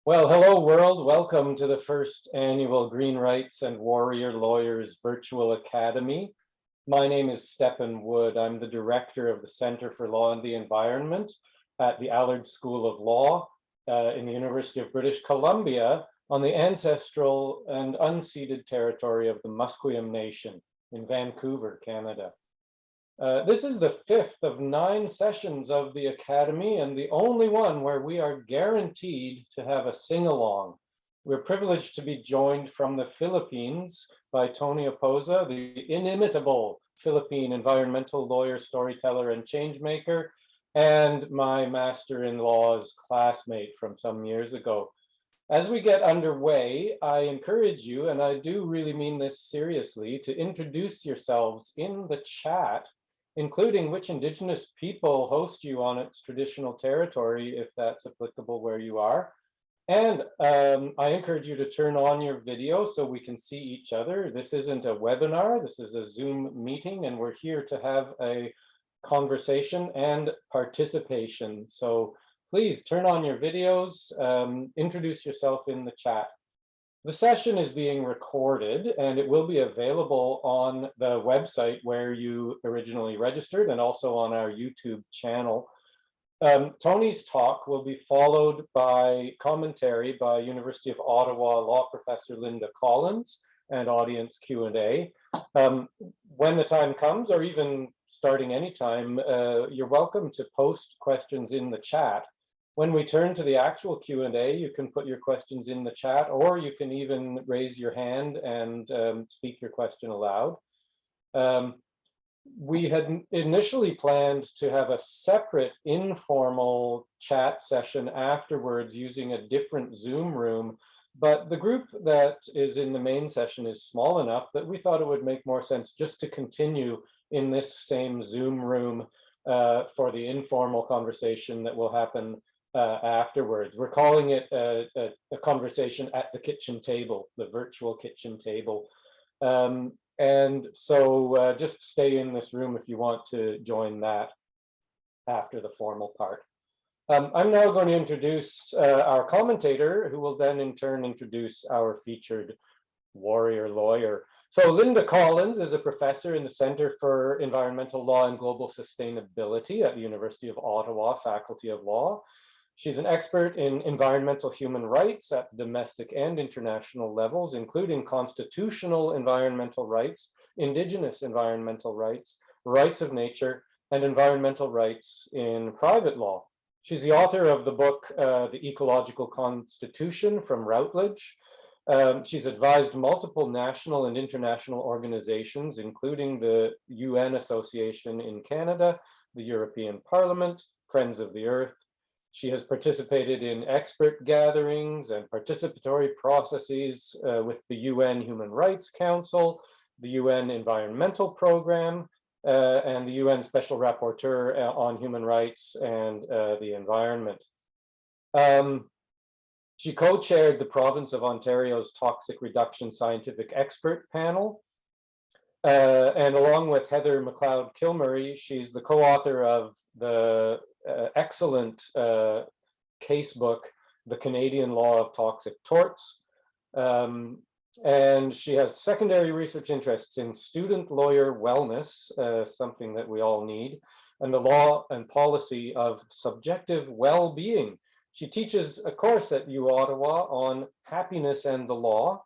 Well, hello world. Welcome to the first annual Green Rights and Warrior Lawyers Virtual Academy. My name is Stephen Wood. I'm the director of the Center for Law and the Environment at the Allard School of Law in the University of British Columbia on the ancestral and unceded territory of the Musqueam Nation in Vancouver, Canada. This is the 5th of 9 sessions of the Academy and the only one where we are guaranteed to have a sing-along. We're privileged to be joined from the Philippines by Tony Oposa, the inimitable Philippine environmental lawyer, storyteller, and changemaker, and my master-in-law's classmate from some years ago. As we get underway, I encourage you, and I do really mean this seriously, to introduce yourselves in the chat, including which Indigenous people host you on its traditional territory, if that's applicable where you are. And I encourage you to turn on your video so we can see each other. This isn't a webinar, this is a Zoom meeting, and we're here to have a conversation and participation. So please turn on your videos, introduce yourself in the chat. The session is being recorded and it will be available on the website where you originally registered and also on our YouTube channel. Tony's talk will be followed by commentary by University of Ottawa law professor Lynda Collins and audience Q&A. When the time comes, or even starting anytime, you're welcome to post questions in the chat. When we turn to the actual Q&A, you can put your questions in the chat, or you can even raise your hand and speak your question aloud. We had initially planned to have a separate informal chat session afterwards using a different Zoom room, but the group that is in the main session is small enough that we thought it would make more sense just to continue in this same Zoom room for the informal conversation that will happen afterwards. We're calling it a conversation at the kitchen table, the virtual kitchen table. And so just stay in this room if you want to join that after the formal part. I'm now going to introduce our commentator, who will then in turn introduce our featured warrior lawyer. So Lynda Collins is a professor in the Center for Environmental Law and Global Sustainability at the University of Ottawa, Faculty of Law. She's an expert in environmental human rights at domestic and international levels, including constitutional environmental rights, Indigenous environmental rights, rights of nature, and environmental rights in private law. She's the author of the book, The Ecological Constitution from Routledge. She's advised multiple national and international organizations, including the UN Association in Canada, the European Parliament, Friends of the Earth. She has participated in expert gatherings and participatory processes with the UN Human Rights Council, the UN Environmental Program, and the UN Special Rapporteur on Human Rights and the Environment. She co-chaired the Province of Ontario's Toxic Reduction Scientific Expert Panel. And along with Heather McLeod-Kilmurray, she's the co-author of the excellent casebook, The Canadian Law of Toxic Torts. And she has secondary research interests in student lawyer wellness, something that we all need, and the law and policy of subjective well-being. She teaches a course at U Ottawa on happiness and the law.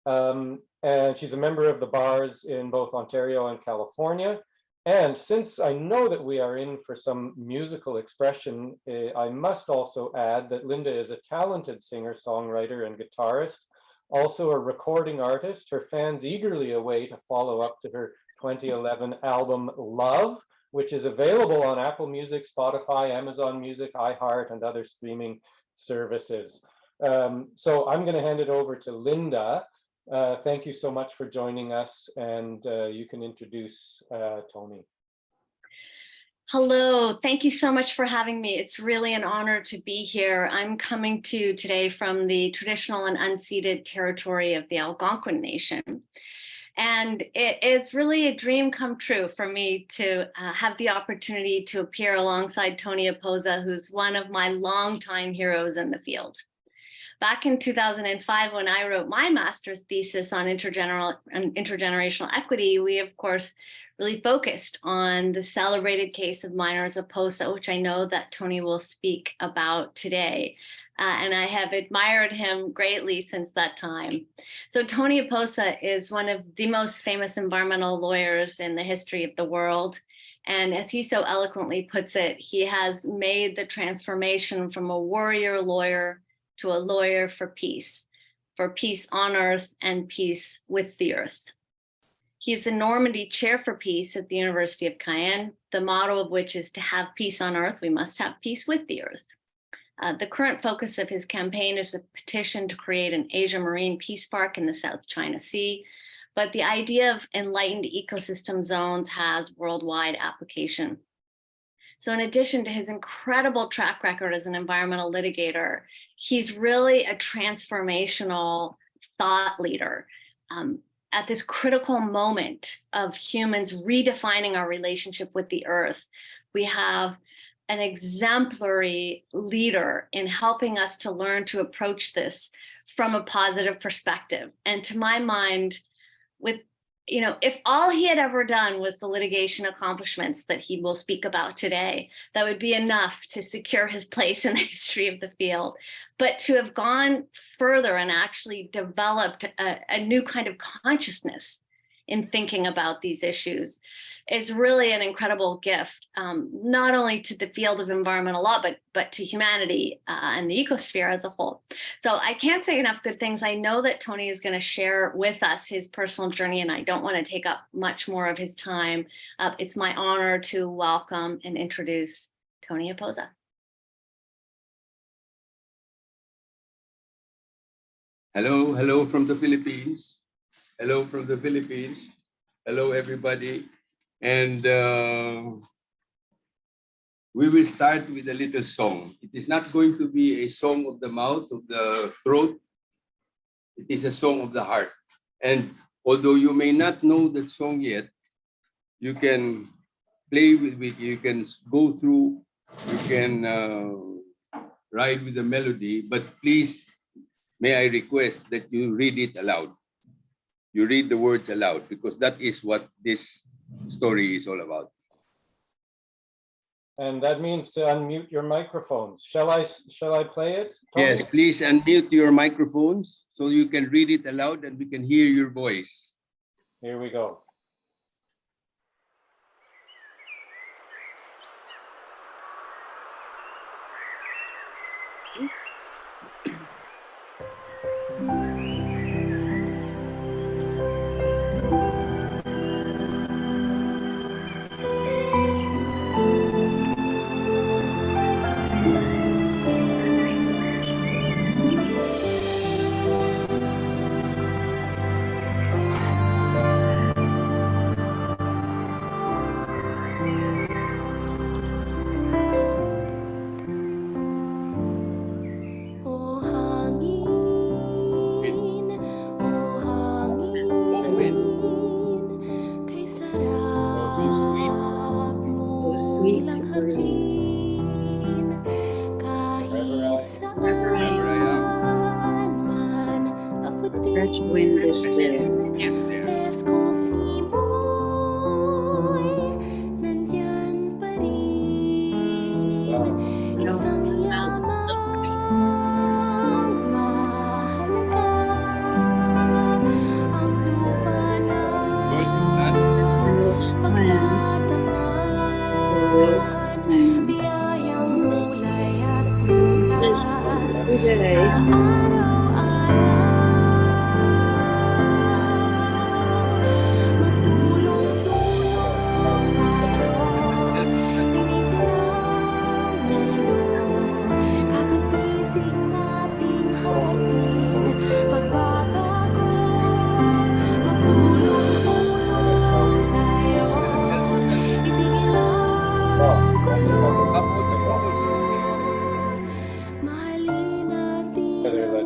And she's a member of the bars in both Ontario and California. And since I know that we are in for some musical expression, I must also add that Lynda is a talented singer, songwriter, and guitarist, also a recording artist. Her fans eagerly await a follow-up to her 2011 album, Love, which is available on Apple Music, Spotify, Amazon Music, iHeart, and other streaming services. So I'm going to hand it over to Lynda. Thank you so much for joining us, and you can introduce Tony. Hello, thank you so much for having me. It's really an honor to be here. I'm coming to you today from the traditional and unceded territory of the Algonquin Nation. And it's really a dream come true for me to have the opportunity to appear alongside Tony Oposa, who's one of my longtime heroes in the field. Back in 2005, when I wrote my master's thesis on intergenerational equity, we, of course, really focused on the celebrated case of miners Oposa, which I know that Tony will speak about today. And I have admired him greatly since that time. So Tony Oposa is one of the most famous environmental lawyers in the history of the world. And as he so eloquently puts it, he has made the transformation from a warrior lawyer to a lawyer for peace on earth and peace with the earth. He's the Normandy Chair for Peace at the University of Cayenne, the motto of which is to have peace on earth, we must have peace with the earth. The current focus of his campaign is a petition to create an Asia Marine Peace Park in the South China Sea, but the idea of enlightened ecosystem zones has worldwide application. So in addition to his incredible track record as an environmental litigator, he's really a transformational thought leader. At this critical moment of humans redefining our relationship with the earth, we have an exemplary leader in helping us to learn to approach this from a positive perspective. And to my mind, if all he had ever done was the litigation accomplishments that he will speak about today, that would be enough to secure his place in the history of the field. But to have gone further and actually developed a new kind of consciousness in thinking about these issues is really an incredible gift, not only to the field of environmental law, but to humanity and the ecosphere as a whole. So I can't say enough good things. I know that Tony is going to share with us his personal journey, and I don't want to take up much more of his time. It's my honor to welcome and introduce Tony Oposa. Hello from the Philippines. Hello from the Philippines. Hello, everybody. And we will start with a little song. It is not going to be a song of the mouth, of the throat. It is a song of the heart. And although you may not know that song yet, you can play with it, you can go through, you can ride with the melody, but please, may I request that you read it aloud. You read the words aloud, because that is what this story is all about. And that means to unmute your microphones. Shall I play it, Tony? Yes, please unmute your microphones so you can read it aloud and we can hear your voice. Here we go. Fresh wind is there. Whether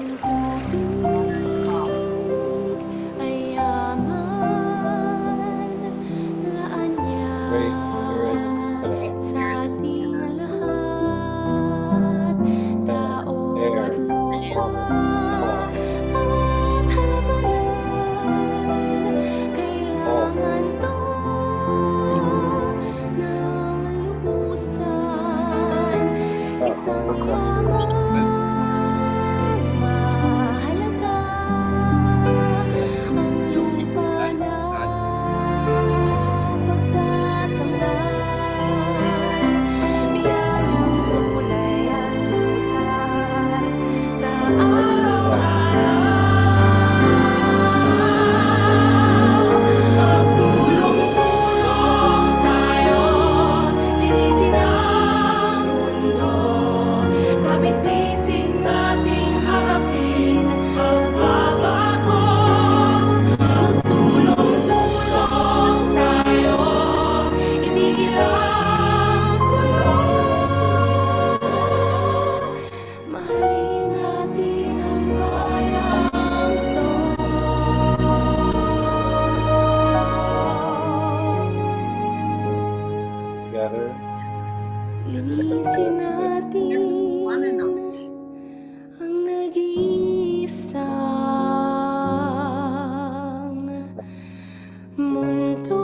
Great Spirit, air, water, all, Isang all. mahalaga ang lupa na pagtatamnan. Biyayang kulay at butas sa araw-araw. Magtulong-tulong tayo, linisin ang mundo. Kahit bisig nating harapin ang pagbabago. Magtulong-tulong tayo, itigil ang gulo. Mahalin natin ang bayang to. Together, Linisin natin ang nag-iisang mundo.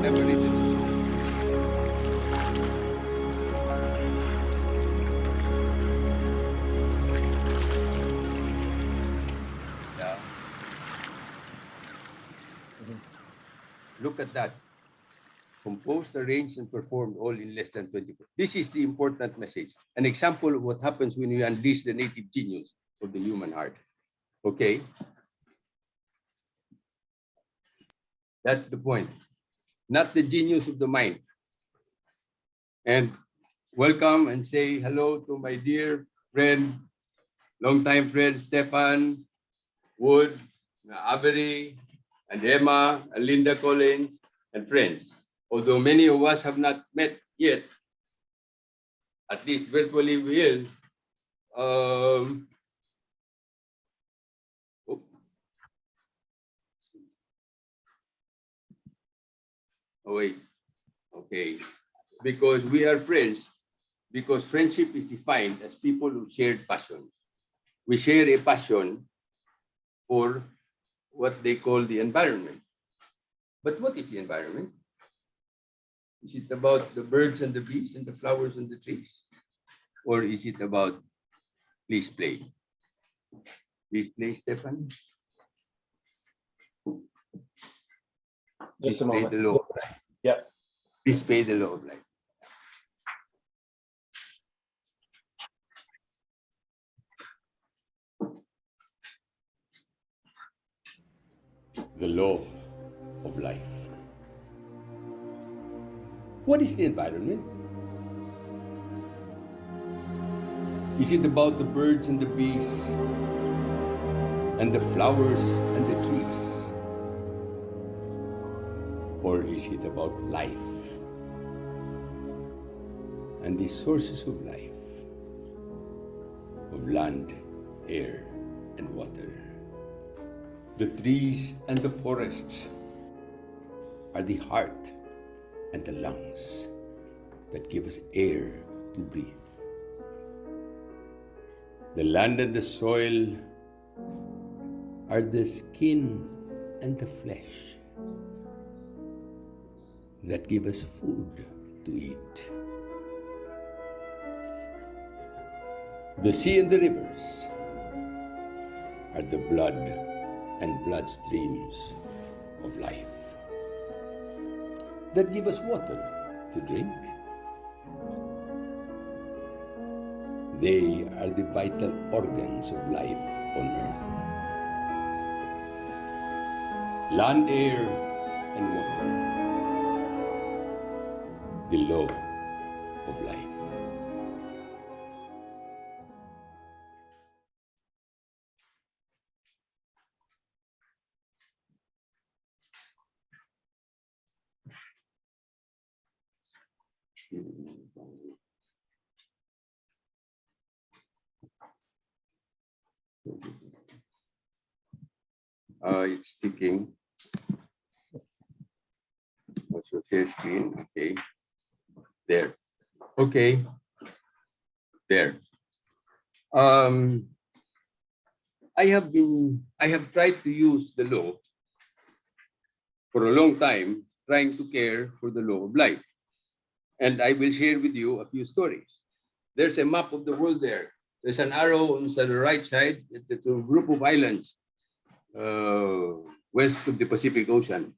Never listen. Yeah. Look at that. Composed, arranged, and performed all in less than 24. This is the important message. An example of what happens when you unleash the native genius of the human heart. Okay? That's the point. Not the genius of the mind. And welcome and say hello to my dear friend, longtime friend, Stefan Wood, Avery, and Emma, and Lynda Collins, and friends. Although many of us have not met yet, at least virtually we will. Oh, wait. Okay. Because we are friends, because friendship is defined as people who shared passions. We share a passion for what they call the environment. But what is the environment? Is it about the birds and the bees and the flowers and the trees? Or is it about, please play? Please play, Stefan. Please just a play moment. the law of life. Yeah. Please play the law of life. The law of life. What is the environment? Is it about the birds and the bees and the flowers and the trees? Or is it about life and the sources of life, of land, air, and water? The trees and the forests are the heart and the lungs that give us air to breathe. The land and the soil are the skin and the flesh that give us food to eat. The sea and the rivers are the blood and blood streams of life that give us water to drink. They are the vital organs of life on earth. Land, air, and water. The law of life. It's sticking. Also share screen. Okay. There. Okay. There. I have tried to use the law for a long time, trying to care for the law of life. And I will share with you a few stories. There's a map of the world there. There's an arrow on the right side. It's a group of islands west of the Pacific Ocean.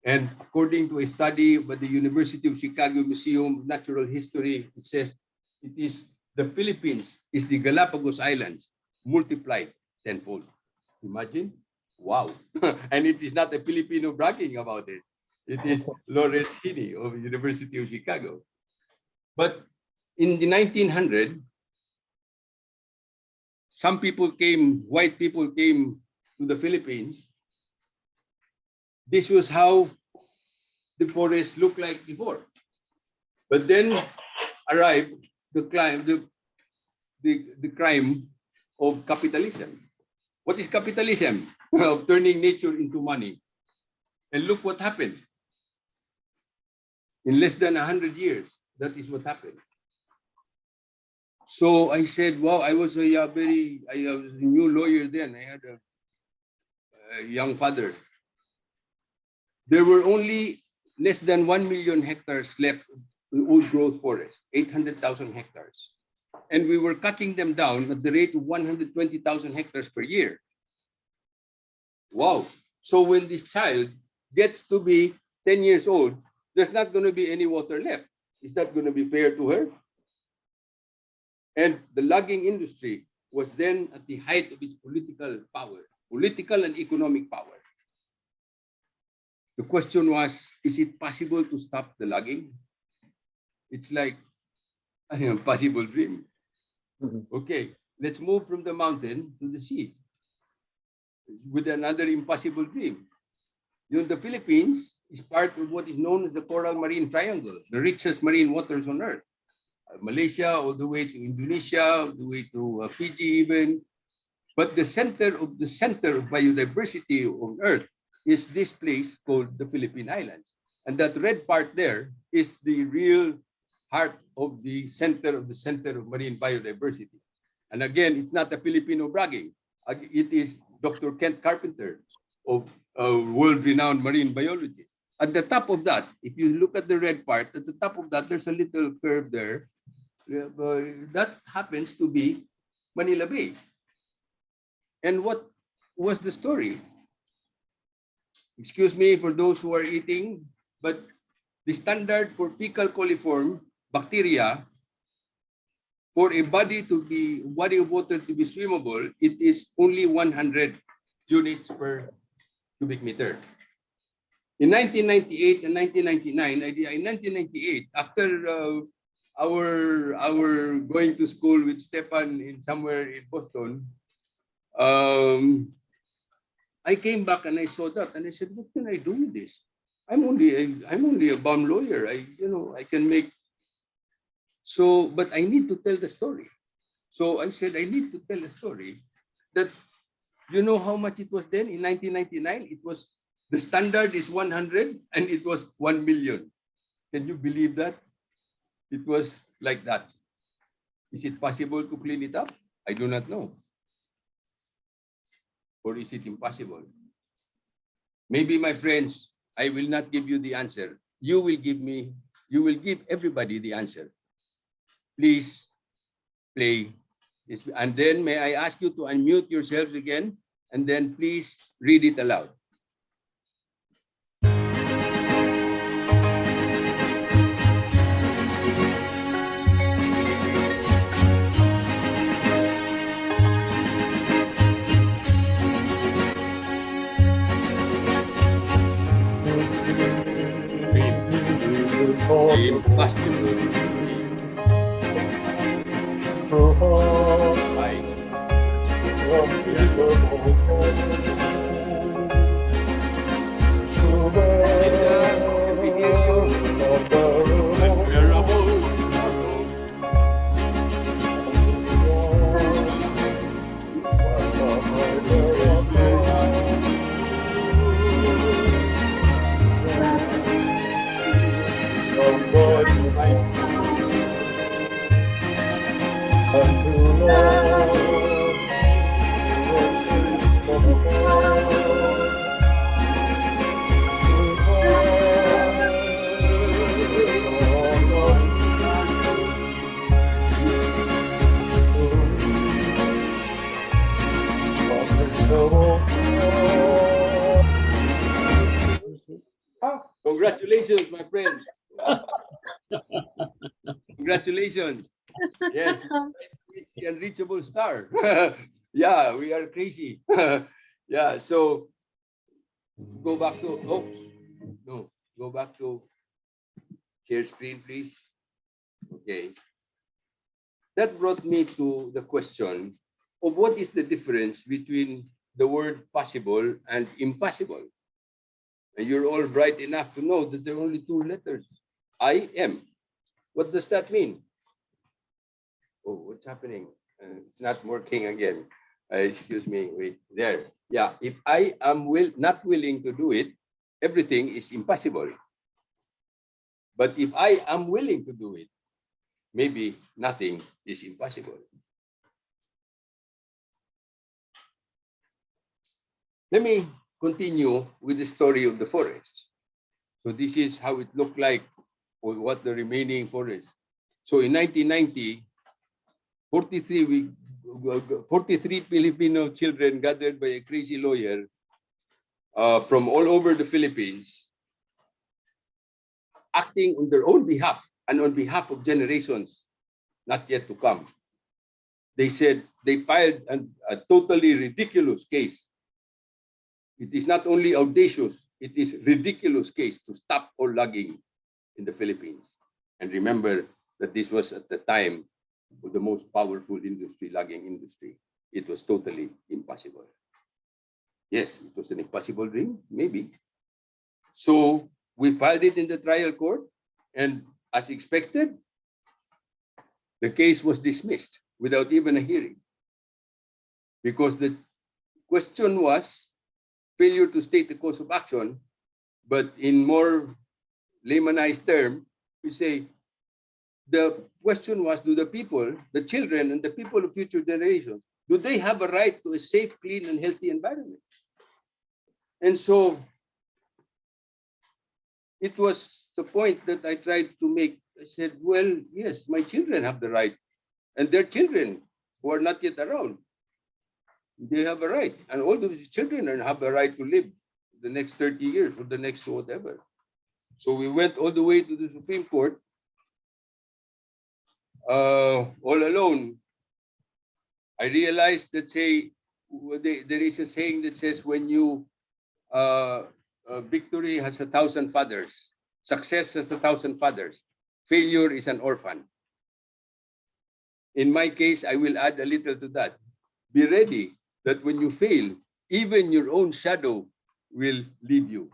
And according to a study by the University of Chicago Museum of Natural History, it says it is the Philippines is the Galapagos Islands multiplied tenfold. Imagine? Wow. And it is not a Filipino bragging about it. It is Lawrence Heaney of the University of Chicago. But in the 1900s, some people came, white people came to the Philippines. This was how the forest looked like before. But then arrived the crime of capitalism. What is capitalism? Of turning nature into money. And look what happened. In less than 100 years, that is what happened. So I said, wow, I was a new lawyer then. I had a young father. There were only less than 1 million hectares left in old growth forest, 800,000 hectares. And we were cutting them down at the rate of 120,000 hectares per year. Wow. So when this child gets to be 10 years old, there's not going to be any water left. Is that going to be fair to her? And the logging industry was then at the height of its political power, political and economic power. The question was, is it possible to stop the logging? It's like an impossible dream. Okay, let's move from the mountain to the sea with another impossible dream. You know, the Philippines is part of what is known as the Coral Marine Triangle, the richest marine waters on earth. Malaysia, all the way to Indonesia, all the way to Fiji even. But the center of biodiversity on earth is this place called the Philippine Islands. And that red part there is the real heart of the center of marine biodiversity. And again, it's not a Filipino bragging. It is Dr. Kent Carpenter of world-renowned marine biologist. At the top of that, if you look at the red part, at the top of that, there's a little curve there. That happens to be Manila Bay. And what was the story? Excuse me for those who are eating, but the standard for fecal coliform bacteria for a body of water to be swimmable, it is only 100 units per cubic meter. In 1998 and 1999, in 1998, after our going to school with Stepan somewhere in Boston, I came back and I saw that and I said, what can I do with this? I'm only a bum lawyer. I can make. So, but I need to tell the story. So I said, I need to tell a story that, you know how much it was then in 1999? It was, the standard is 100 and it was 1 million. Can you believe that? It was like that. Is it possible to clean it up? I do not know. Or is it impossible? Maybe, my friends, I will not give you the answer. You will give everybody the answer. Please play this. And then may I ask you to unmute yourselves again, and then please read it aloud. Impossible. Lynda, can we hear you? Congratulations, my friends. Congratulations. Yes, it's the unreachable star. Yeah, we are crazy. Yeah, so go back to, oops, no, go back to share screen, please. Okay. That brought me to the question of what is the difference between the word possible and impossible. And you're all bright enough to know that there are only two letters, I am. What does that mean? Oh, what's happening? It's not working again. Excuse me, wait, there. Yeah, if I am not willing to do it, everything is impossible. But if I am willing to do it, maybe nothing is impossible. Let me continue with the story of the forest. So this is how it looked like, or what the remaining forest. So in 1990, 43 Filipino children gathered by a crazy lawyer from all over the Philippines, acting on their own behalf and on behalf of generations not yet to come. They said they filed a totally ridiculous case. It is not only audacious, it is ridiculous case to stop all logging in the Philippines. And remember that this was at the time of the most powerful industry, logging industry. It was totally impossible. Yes, it was an impossible dream, maybe. So we filed it in the trial court, and as expected, the case was dismissed without even a hearing, because the question was failure to state the cause of action, but in more laymanized term, we say the question was, do the people, the children and the people of future generations, do they have a right to a safe, clean and healthy environment? And so it was the point that I tried to make. I said, well, yes, my children have the right, and their children who are not yet around, they have a right. And all those children have a right to live the next 30 years or the next whatever. So we went all the way to the Supreme Court, all alone. I realized that, say, there is a saying that says, when you, victory has 1,000 fathers, success has 1,000 fathers, failure is an orphan. In my case, I will add a little to that. Be ready that when you fail, even your own shadow will leave you.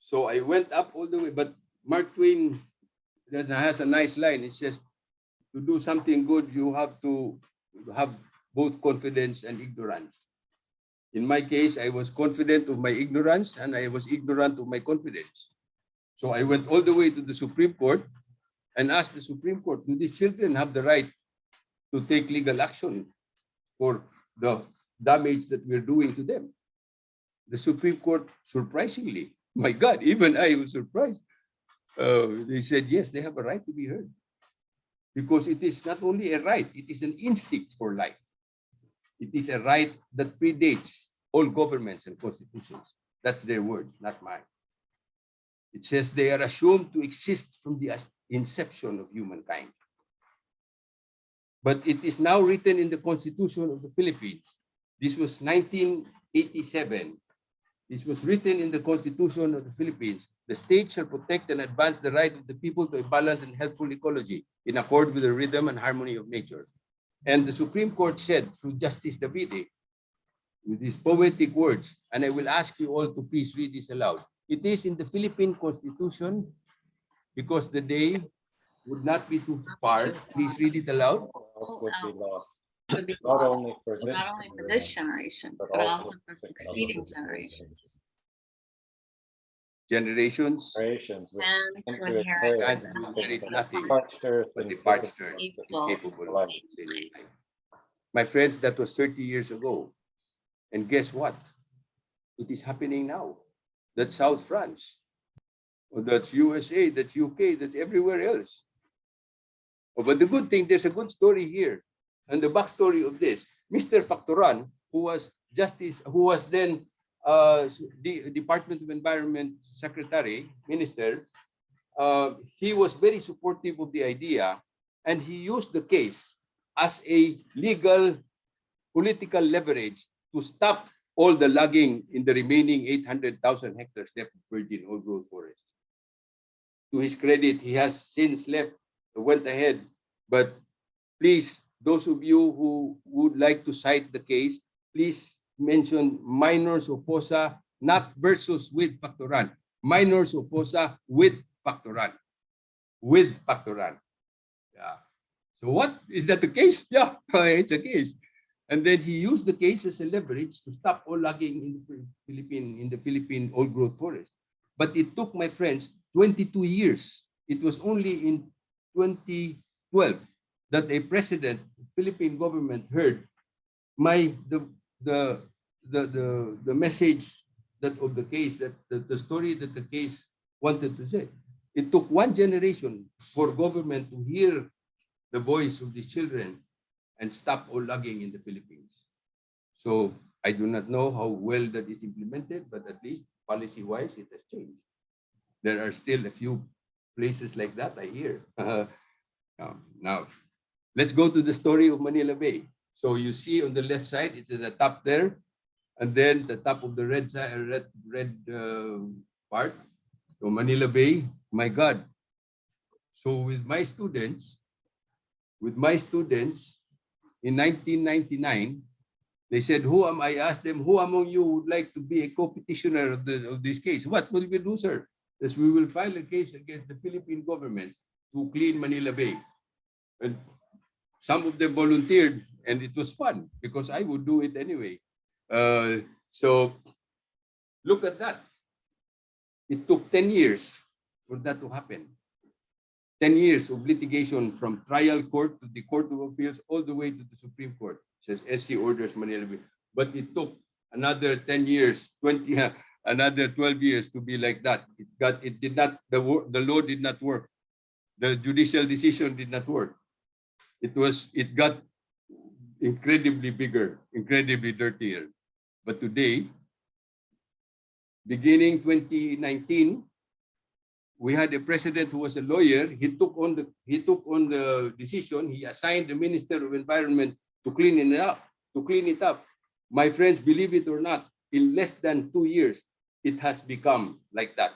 So I went up all the way, but Mark Twain has a nice line. It says, to do something good, you have to have both confidence and ignorance. In my case, I was confident of my ignorance and I was ignorant of my confidence. So I went all the way to the Supreme Court and asked the Supreme Court, do these children have the right to take legal action for the damage that we're doing to them? The Supreme Court, surprisingly, my God, even I was surprised. They said, yes, they have a right to be heard. Because it is not only a right, it is an instinct for life. It is a right that predates all governments and constitutions. That's their words, not mine. It says they are assumed to exist from the inception of humankind. But it is now written in the Constitution of the Philippines. This was 1987. This was written in the Constitution of the Philippines. The state shall protect and advance the right of the people to a balanced and healthful ecology in accord with the rhythm and harmony of nature. And the Supreme Court said through Justice Davide, with these poetic words, and I will ask you all to please read this aloud. It is in the Philippine Constitution, because the day would not be too far. Please read it aloud. Would be lost. Would be Not lost, only for this not only for this generation, but also for succeeding generations. Generations generations which And stand to to inherit inherit and to inherit nothing parched earth but and the parched earth, equal capable of life. sustaining life. My friends, that was 30 years ago. And guess what? It is happening now. That's South France. Or that's USA, that's UK, that's everywhere else. Oh, but the good thing, there's a good story here. And the backstory of this, Mr. Factoran, who was then the Department of Environment Secretary, Minister, he was very supportive of the idea, and he used the case as a legal political leverage to stop all the logging in the remaining 800,000 hectares left of virgin old growth forest. To his credit, he has since went ahead, but please, those of you who would like to cite the case, please mention minors Oposa, not versus with Factoran. Minors Oposa with Factoran. With Factoran. Yeah. So what? Is that the case? Yeah, it's a case. And then he used the case as a leverage to stop all logging in the Philippine old growth forest. But it took, my friends, 22 years. It was only in 2012 that a president, Philippine government, heard the message that of the case, that the story that the case wanted to say. It took one generation for government to hear the voice of these children and stop all logging in the Philippines. So I do not know how well that is implemented, but at least policy-wise, it has changed. There are still a few places like that, I hear. Now, let's go to the story of Manila Bay. So you see on the left side, it's at the top there, and then the top of the red side, part. So Manila Bay, my God. So with my students in 1999, they said, I asked them, who among you would like to be a co-petitioner of this case? What will we do, sir? Yes, we will file a case against the Philippine government to clean Manila Bay. And some of them volunteered, and it was fun because I would do it anyway. So look at that. It took 10 years for that to happen. 10 years of litigation from trial court to the Court of Appeals all the way to the Supreme Court. It says SC orders Manila Bay. But it took another 10 years, another 12 years to be like that. The law did not work. The judicial decision did not work. It got incredibly bigger, incredibly dirtier. But today, beginning 2019, we had a president who was a lawyer. He took on the decision. He assigned the Minister of Environment to clean it up. My friends, believe it or not, in less than 2 years, it has become like that.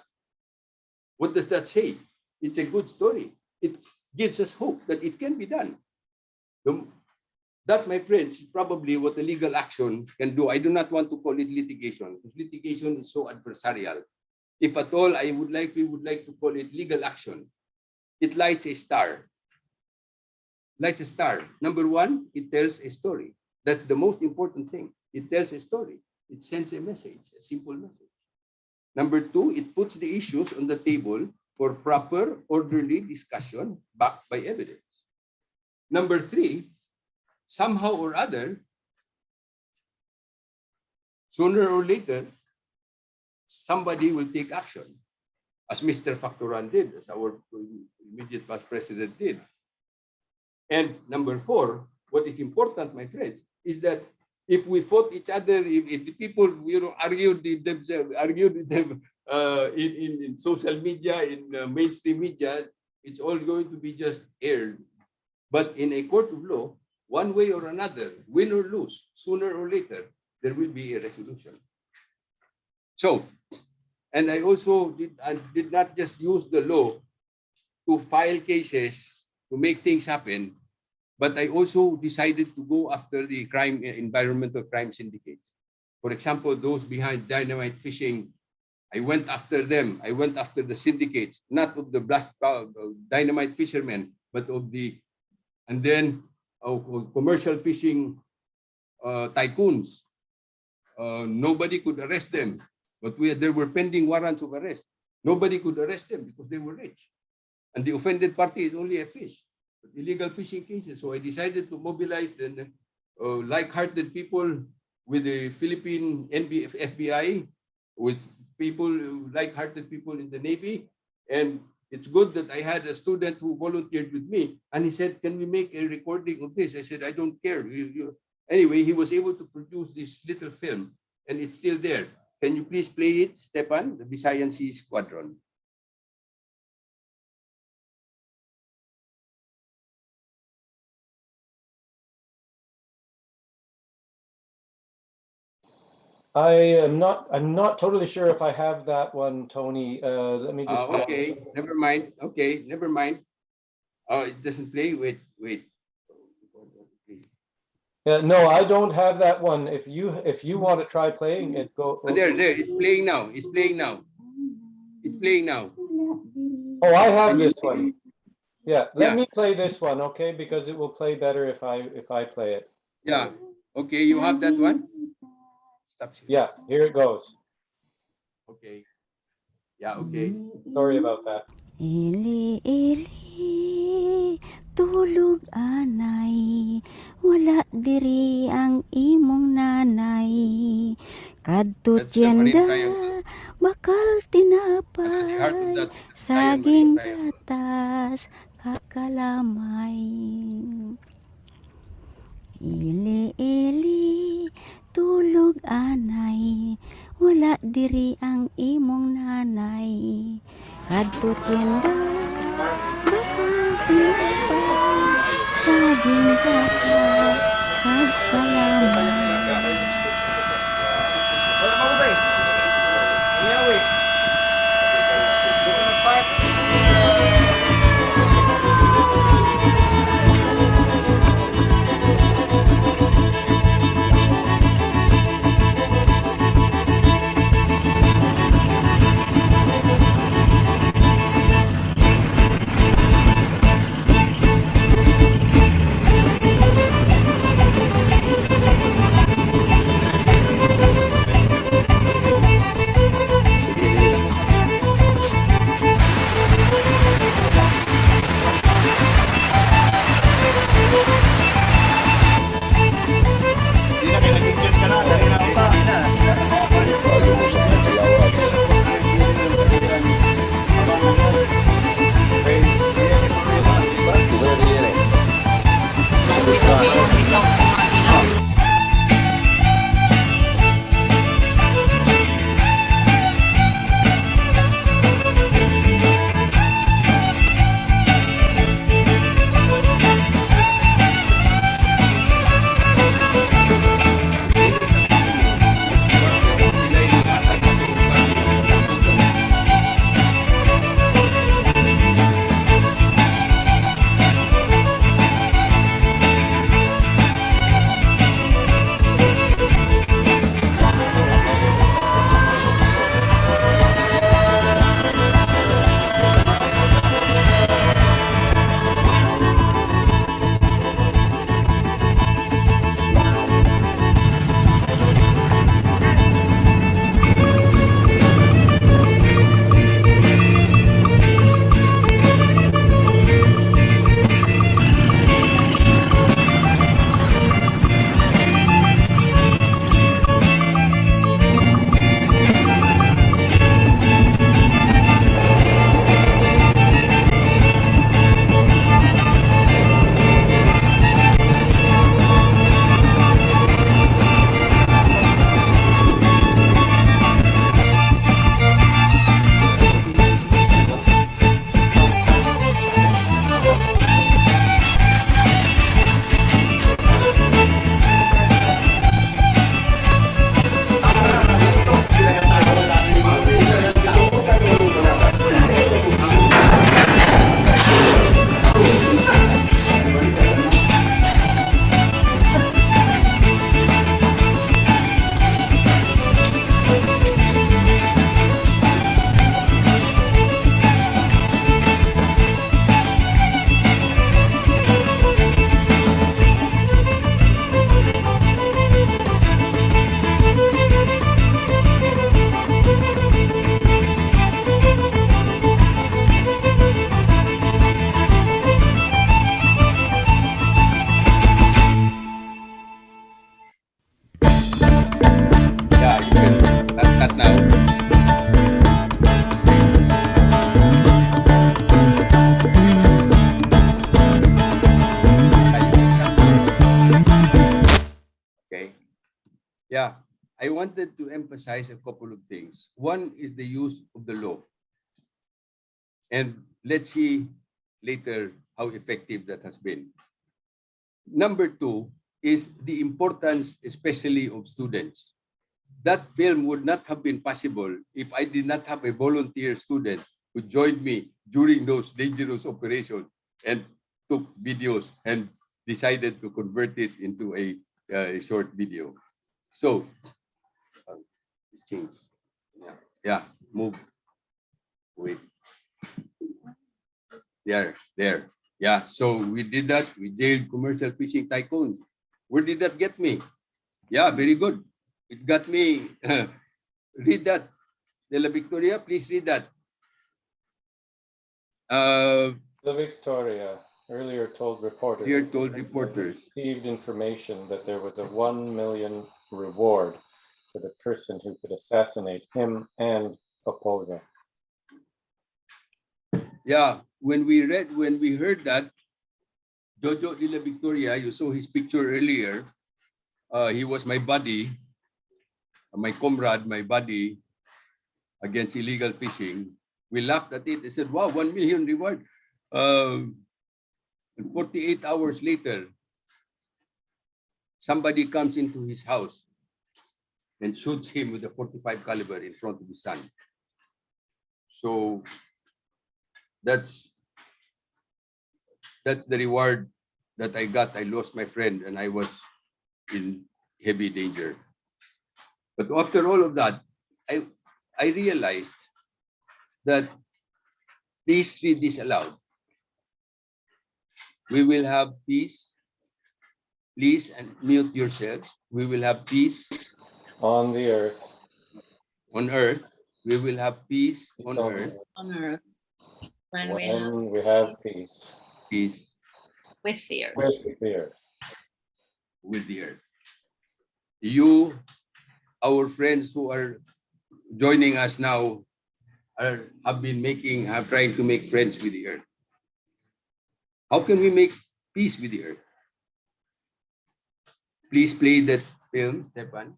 What does that say? It's a good story. It gives us hope that it can be done. That, my friends, is probably what a legal action can do. I do not want to call it litigation, because litigation is so adversarial. If at all, we would like to call it legal action. It lights a star. Number one, it tells a story. That's the most important thing. It tells a story. It sends a message, a simple message. Number two, it puts the issues on the table for proper, orderly discussion backed by evidence. Number three, somehow or other, sooner or later, somebody will take action, as Mr. Factoran did, as our immediate past president did. And number four, what is important, my friends, is that if we fought each other, if the people argued with them in social media, in mainstream media, it's all going to be just aired. But in a court of law, one way or another, win or lose, sooner or later, there will be a resolution. So, and I also did not just use the law to file cases to make things happen, but I also decided to go after the environmental crime syndicates. For example, those behind dynamite fishing, I went after them. I went after the syndicates, not of the dynamite fishermen, but of commercial fishing tycoons. Nobody could arrest them. But there were pending warrants of arrest. Nobody could arrest them because they were rich. And the offended party is only a fish, illegal fishing cases. So I decided to mobilize the like-hearted people with the Philippine FBI, with like-hearted people in the Navy. And it's good that I had a student who volunteered with me. And he said, can we make a recording of this? I said, I don't care. Anyway, he was able to produce this little film, and it's still there. Can you please play it, Stepan? The Visayan Sea Squadron. I'm not totally sure if I have that one, Tony. Let me just. Okay, never mind. Okay, never mind. Oh, it doesn't play. Wait. Yeah, no, I don't have that one. If you want to try playing it, go. Oh, there. It's playing now. It's playing now. It's playing now. Oh, I have Can you this see? one. Yeah, let Yeah. me play this one, okay? Because it will play better if I play it. Yeah. Okay, you have that one? Stop. Yeah, here it goes. Okay. Yeah, okay. Sorry about that. Ili, tulog anay, wala diri ang imong nanay. Kadto That's the Marine tiyenda, Triangle. bakal At the heart of tinapay, that saging Marine Triangle. gatas, kakalamay. Ili, tulog anay, wala diri ang imong nanay. Kadto tiyenda, bakal tinapay, saging gatas, kakalamay. wanted to emphasize a couple of things. One is the use of the law. And let's see later how effective that has been. Number two is the importance, especially of students. That film would not have been possible if I did not have a volunteer student who joined me during those dangerous operations and took videos and decided to convert it into a short video. So, change. Yeah, move. Wait. There. Yeah, so we did that. We jailed commercial fishing tycoons. Where did that get me? Yeah, very good. It got me. Read that. De La Victoria, please read that. The Victoria earlier told reporters. Here told reporters. Received information that there was a 1 million reward for the person who could assassinate him and Oposa. Yeah, when we heard that, Jojo de La Victoria, you saw his picture earlier. He was my buddy, my comrade, my buddy against illegal fishing. We laughed at it and said, wow, 1 million reward. And 48 hours later, somebody comes into his house and shoots him with a 45 caliber in front of his son. So that's the reward that I got. I lost my friend and I was in heavy danger. But after all of that, I realized that, please read this aloud. We will have peace. Please, and mute yourselves. We will have peace On the earth. on earth. We will have peace on earth. On earth. When We have peace. Peace with the earth. With the earth. with the earth. You, our friends who are joining us now, have trying to make friends with the earth. How can we make peace with the earth? Please play that film, Stefan.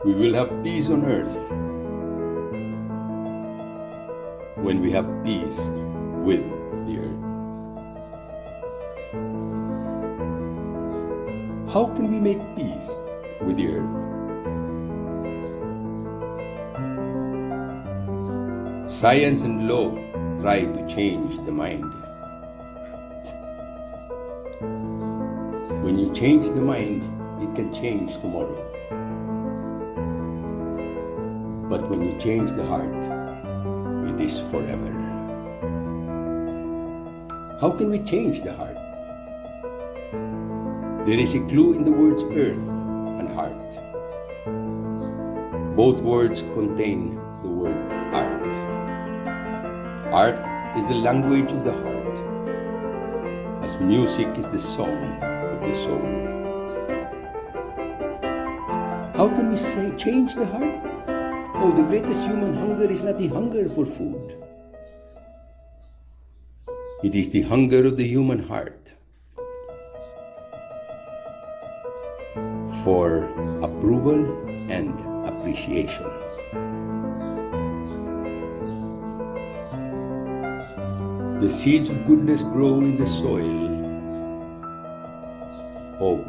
We will have peace on earth when we have peace with the earth. How can we make peace with the earth? Science and law try to change the mind. When you change the mind, it can change tomorrow. But when you change the heart, it is forever. How can we change the heart? There is a clue in the words earth and heart. Both words contain the word art. Art is the language of the heart, as music is the song of the soul. How can we change the heart? Oh, the greatest human hunger is not the hunger for food. It is the hunger of the human heart for approval and appreciation. The seeds of goodness grow in the soil of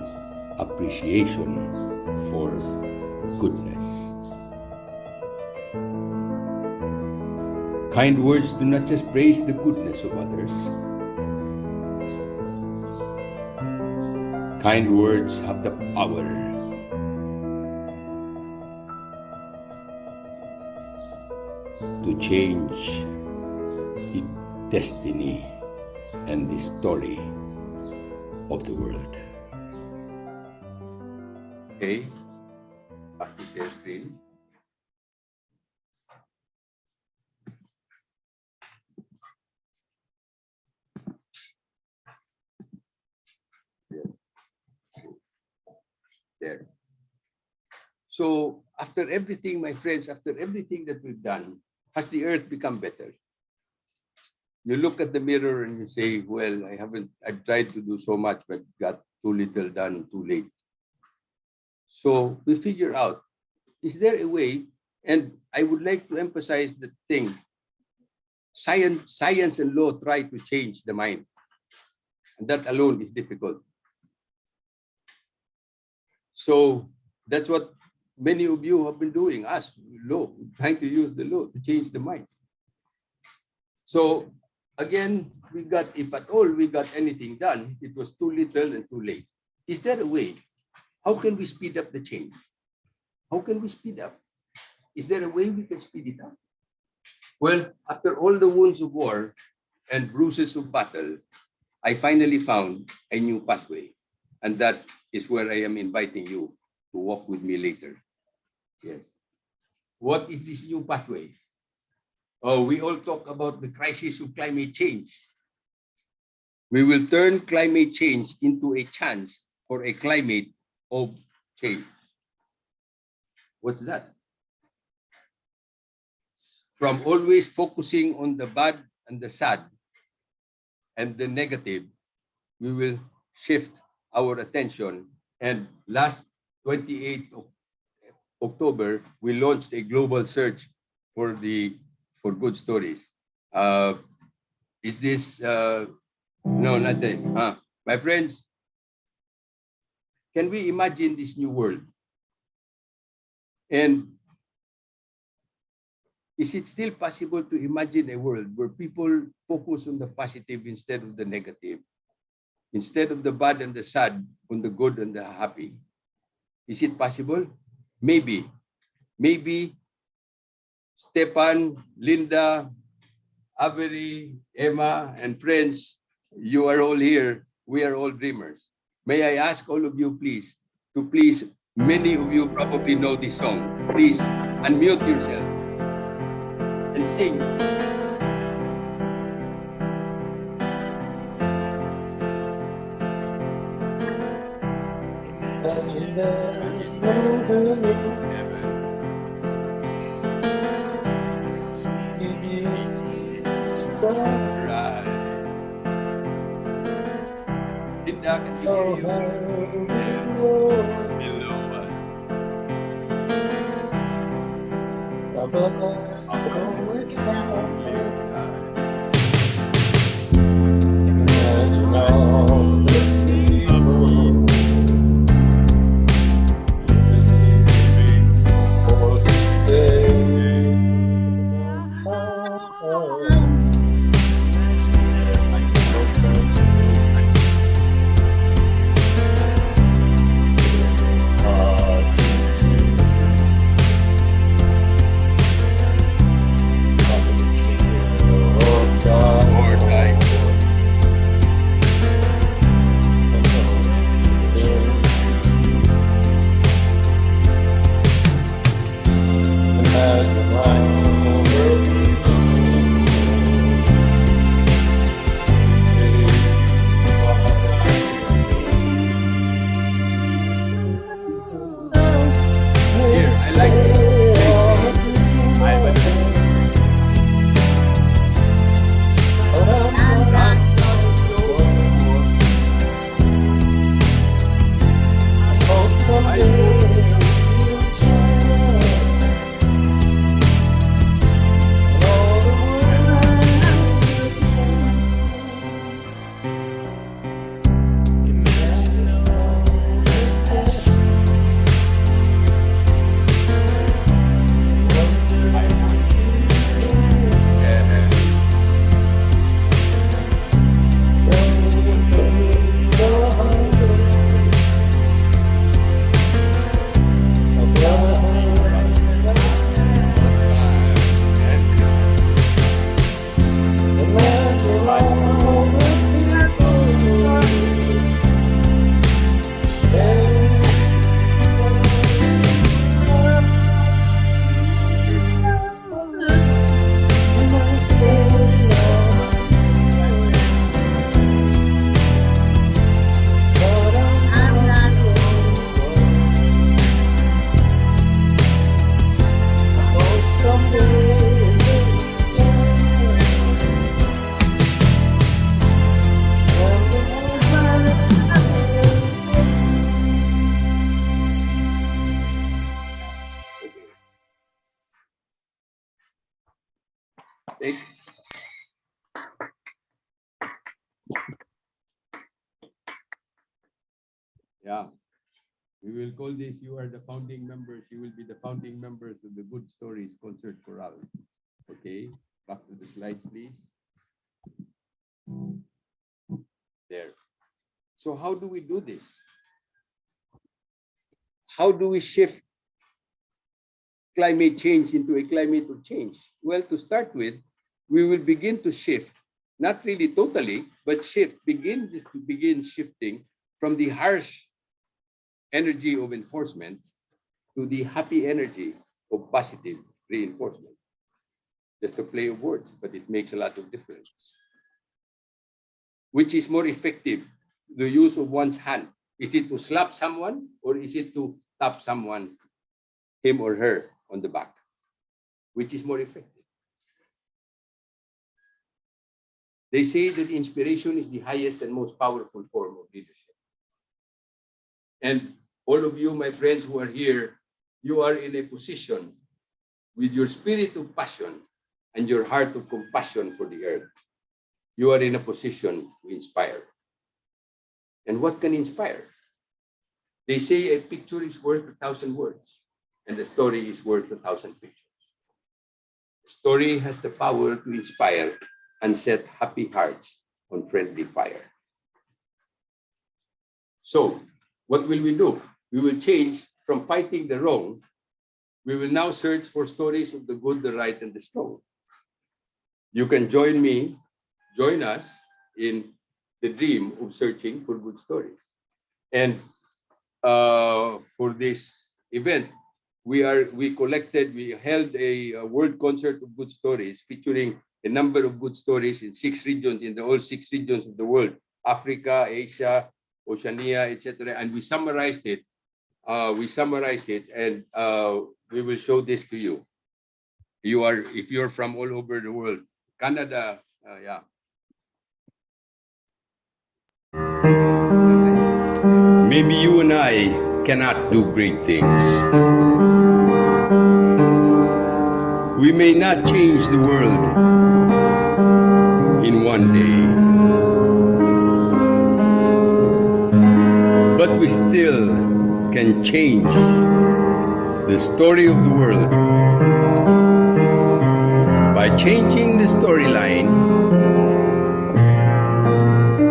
appreciation for goodness. Kind words do not just praise the goodness of others. Kind words have the power to change the destiny and the story of the world. Okay, back to share screen. There. So after everything, my friends, after everything that we've done, has the earth become better? You look at the mirror and you say, well, I've tried to do so much, but got too little done too late. So we figure out, is there a way? And I would like to emphasize the thing. Science and law try to change the mind. And that alone is difficult. So that's what many of you have been doing, us, law, trying to use the law to change the mind. So again, we got, if at all we got anything done, it was too little and too late. Is there a way? How can we speed up the change? How can we speed up? Is there a way we can speed it up? Well, after all the wounds of war and bruises of battle, I finally found a new pathway. And that is where I am inviting you to walk with me later. Yes. What is this new pathway? Oh, we all talk about the crisis of climate change. We will turn climate change into a chance for a climate of change. What's that? From always focusing on the bad and the sad and the negative, we will shift our attention. And last 28th of October, we launched a global search for good stories. Is this, no, not that. My friends, can we imagine this new world? And is it still possible to imagine a world where people focus on the positive instead of the negative? Instead of the bad and the sad, on the good and the happy? Is it possible? Maybe. Maybe Stepan, Lynda, Avery, Emma, and friends, you are all here. We are all dreamers. May I ask all of you, please, many of you probably know this song. Please unmute yourself and sing. Right. Lynda, can we hear you? Take. Yeah. We will call this, you are the founding members. You will be the founding members of the Good Stories Concert Chorale. Okay, back to the slides, please. There. So how do we do this? How do we shift climate change into a climate of change? Well, to start with, we will begin to shift, not really totally, but begin shifting from the harsh energy of enforcement to the happy energy of positive reinforcement. Just a play of words, but it makes a lot of difference. Which is more effective, the use of one's hand? Is it to slap someone or is it to tap someone, him or her, on the back? Which is more effective? They say that inspiration is the highest and most powerful form of leadership. And all of you, my friends who are here, you are in a position with your spirit of passion and your heart of compassion for the earth. You are in a position to inspire. And what can inspire? They say a picture is worth 1,000 words, and a story is worth 1,000 pictures. A story has the power to inspire and set happy hearts on friendly fire. So, what will we do? We will change from fighting the wrong. We will now search for stories of the good, the right, and the strong. You can join us in the dream of searching for good stories. And for this event, we held a world concert of good stories featuring a number of good stories in 6 regions, in all 6 regions of the world: Africa, Asia, Oceania, etc. And we summarized it. And we will show this to you. If you're from all over the world, Canada, yeah. Maybe you and I cannot do great things. We may not change the world in one day, but we still can change the story of the world by changing the storyline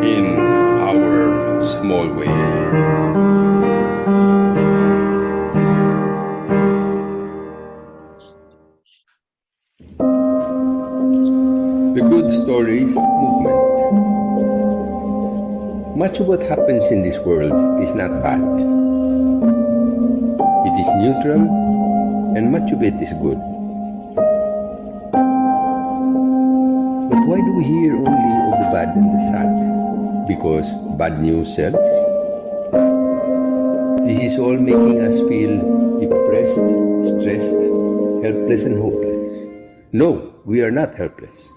in our small way. The Good Stories movement. Much of what happens in this world is not bad. It is neutral, and much of it is good. But why do we hear only of the bad and the sad? Because bad news sells? This is all making us feel depressed, stressed, helpless, and hopeless. No, we are not helpless.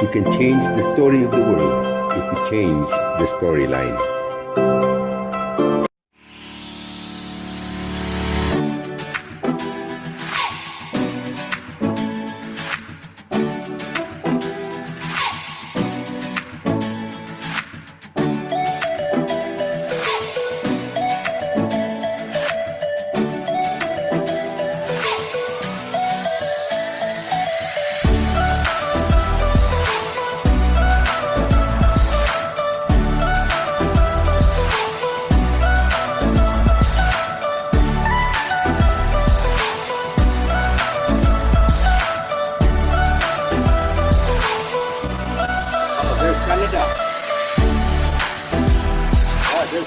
We can change the story of the world if we change the storyline.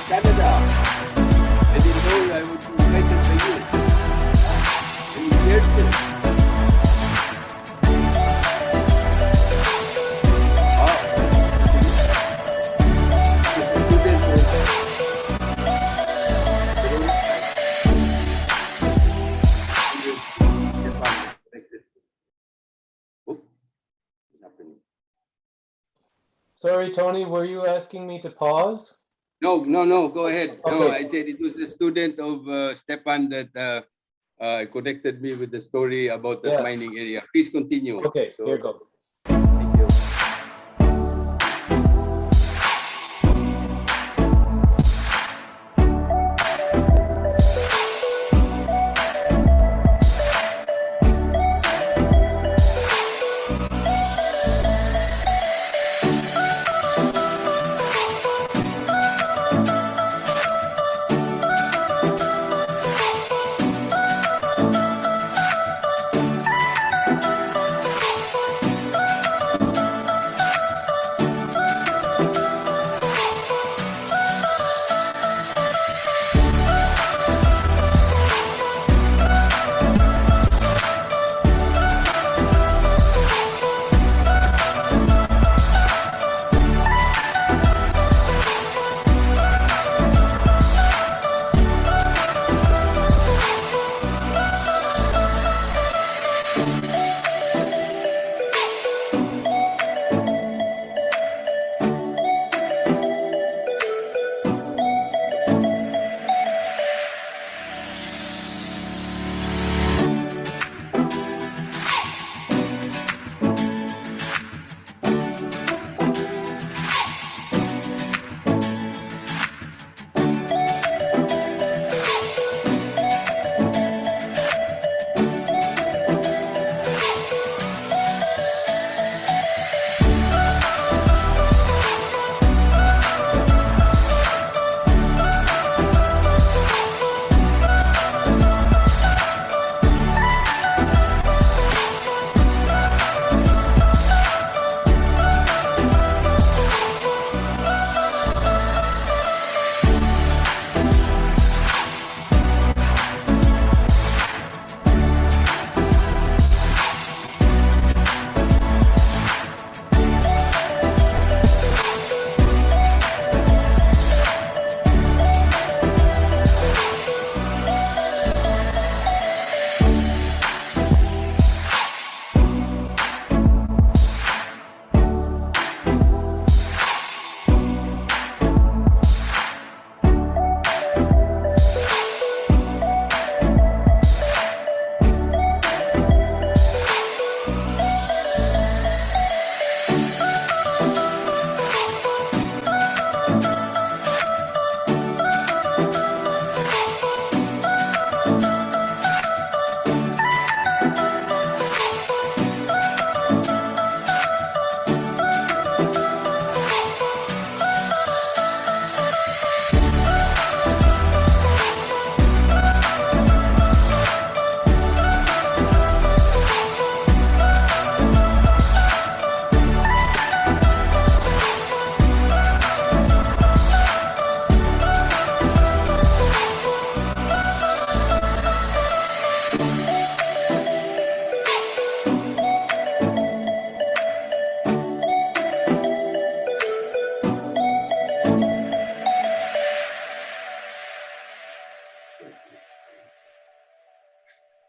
Canada. I didn't know I would be invited by you. And here's this. Sorry, Tony, were you asking me to pause? No, go ahead. Okay. No, I said it was a student of Stepan that connected me with the story about that Yeah. mining area. Please continue. Okay, So, here goes. thank you.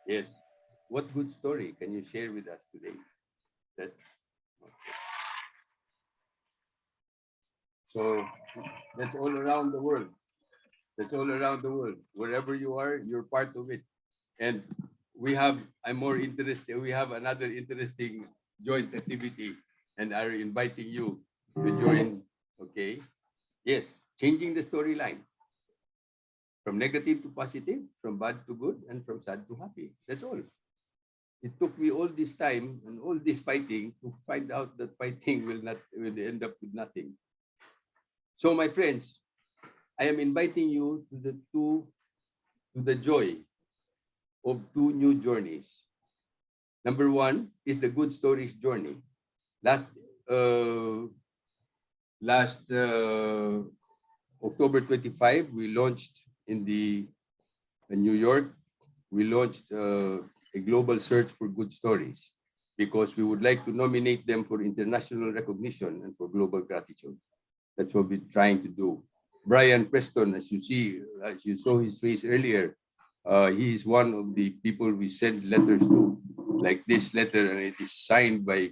Yes. What good story can you share with us today? That, okay. So that's all around the world. That's all around the world. Wherever you are, you're part of it. And I'm more interested, we have another interesting joint activity and are inviting you to join, okay? Yes, changing the storyline. From negative to positive, from bad to good, and from sad to happy. That's all. It took me all this time and all this fighting to find out that fighting will end up with nothing. So my friends, I am inviting you to the joy of two new journeys. Number one is the Good Stories journey. Last October 25, we launched in New York. We launched a global search for good stories because we would like to nominate them for international recognition and for global gratitude. That's what we're trying to do. Brian Preston, as you saw his face earlier, he is one of the people we send letters to, like this letter, and it is signed by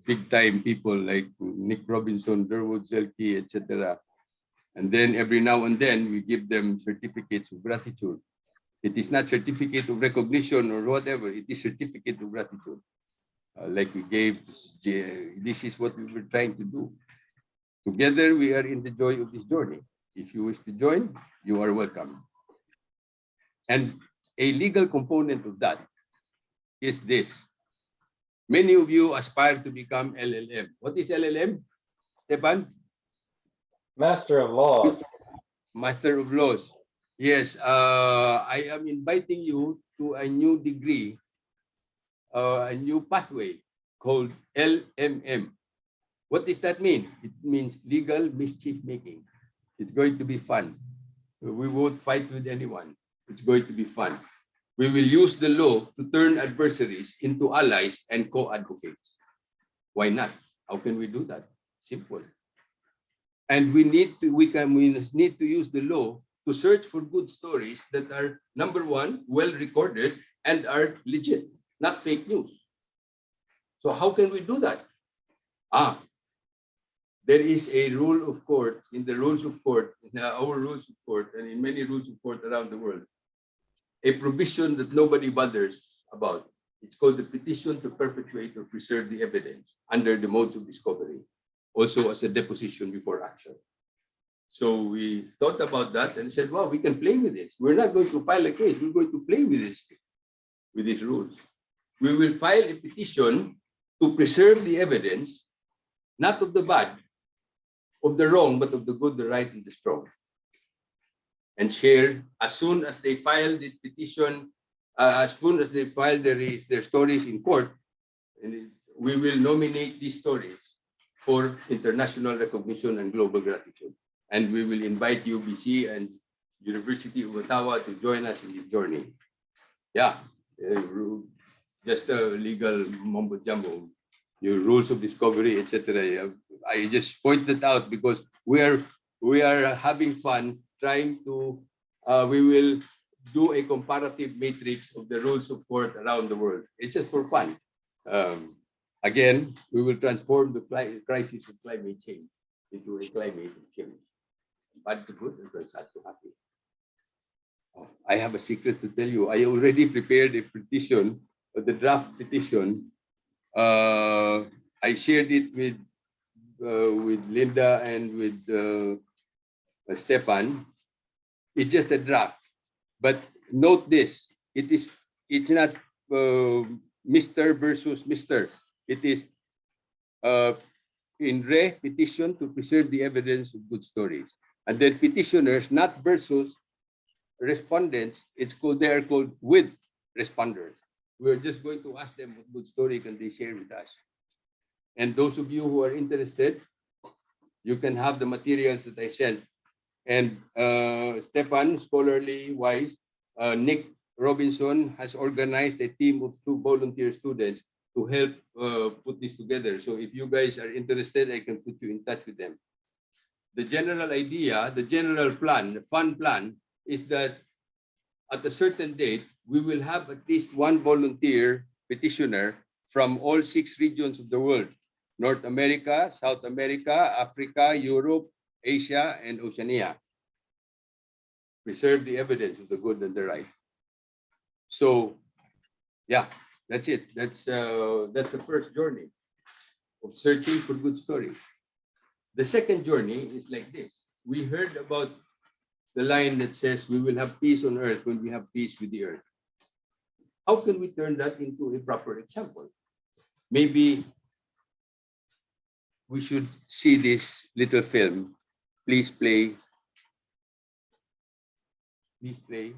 big-time people like Nick Robinson, Durwood Zelke, etc. And then every now and then we give them certificates of gratitude. It is not certificate of recognition or whatever. It is certificate of gratitude. Like we gave to this is what we were trying to do. Together, we are in the joy of this journey. If you wish to join, you are welcome. And a legal component of that is this. Many of you aspire to become LLM. What is LLM, Stefan? Master of Laws. Master of Laws. Yes, I am inviting you to a new degree, a new pathway called LMM. What does that mean? It means legal mischief making. It's going to be fun. We won't fight with anyone. It's going to be fun. We will use the law to turn adversaries into allies and co-advocates. Why not? How can we do that? Simple. And we need to use the law to search for good stories that are, number one, well recorded and are legit, not fake news. So how can we do that? There is a rule of court in the rules of court, in our rules of court, and in many rules of court around the world, a provision that nobody bothers about. It's called the petition to perpetuate or preserve the evidence under the modes of discovery, also as a deposition before action. So we thought about that and said, well, we can play with this. We're not going to file a case. We're going to play with this, with these rules. We will file a petition to preserve the evidence, not of the bad, of the wrong, but of the good, the right, and the strong. And share as soon as they file the petition, as soon as they file their stories in court, and we will nominate these stories for international recognition and global gratitude. And we will invite UBC and University of Ottawa to join us in this journey. Yeah, just a legal mumbo jumbo, your rules of discovery, etc. I just pointed out because we are having fun trying to. We will do a comparative matrix of the rules of court around the world. It's just for fun. Again, we will transform the crisis of climate change into a climate of change. Bad to good and from sad to happy. I have a secret to tell you. I already prepared a petition, the draft petition. I shared it with Lynda and with Stefan. It's just a draft, but note this: it's not Mr. versus Mr. It is in re petition to preserve the evidence of good stories. And then petitioners, not versus respondents, they are called with responders. We're just going to ask them what good story can they share with us. And those of you who are interested, you can have the materials that I sent. And Stefan, scholarly wise, Nick Robinson has organized a team of 2 volunteer students to help put this together. So if you guys are interested, I can put you in touch with them. The general idea, the general plan, the fun plan is that at a certain date, we will have at least 1 volunteer petitioner from all 6 regions of the world: North America, South America, Africa, Europe, Asia, and Oceania. Preserve the evidence of the good and the right. So, yeah, that's it. That's the first journey of searching for good stories. The second journey is like this. We heard about the line that says, we will have peace on earth when we have peace with the earth. How can we turn that into a proper example? Maybe we should see this little film. Please play. Please play.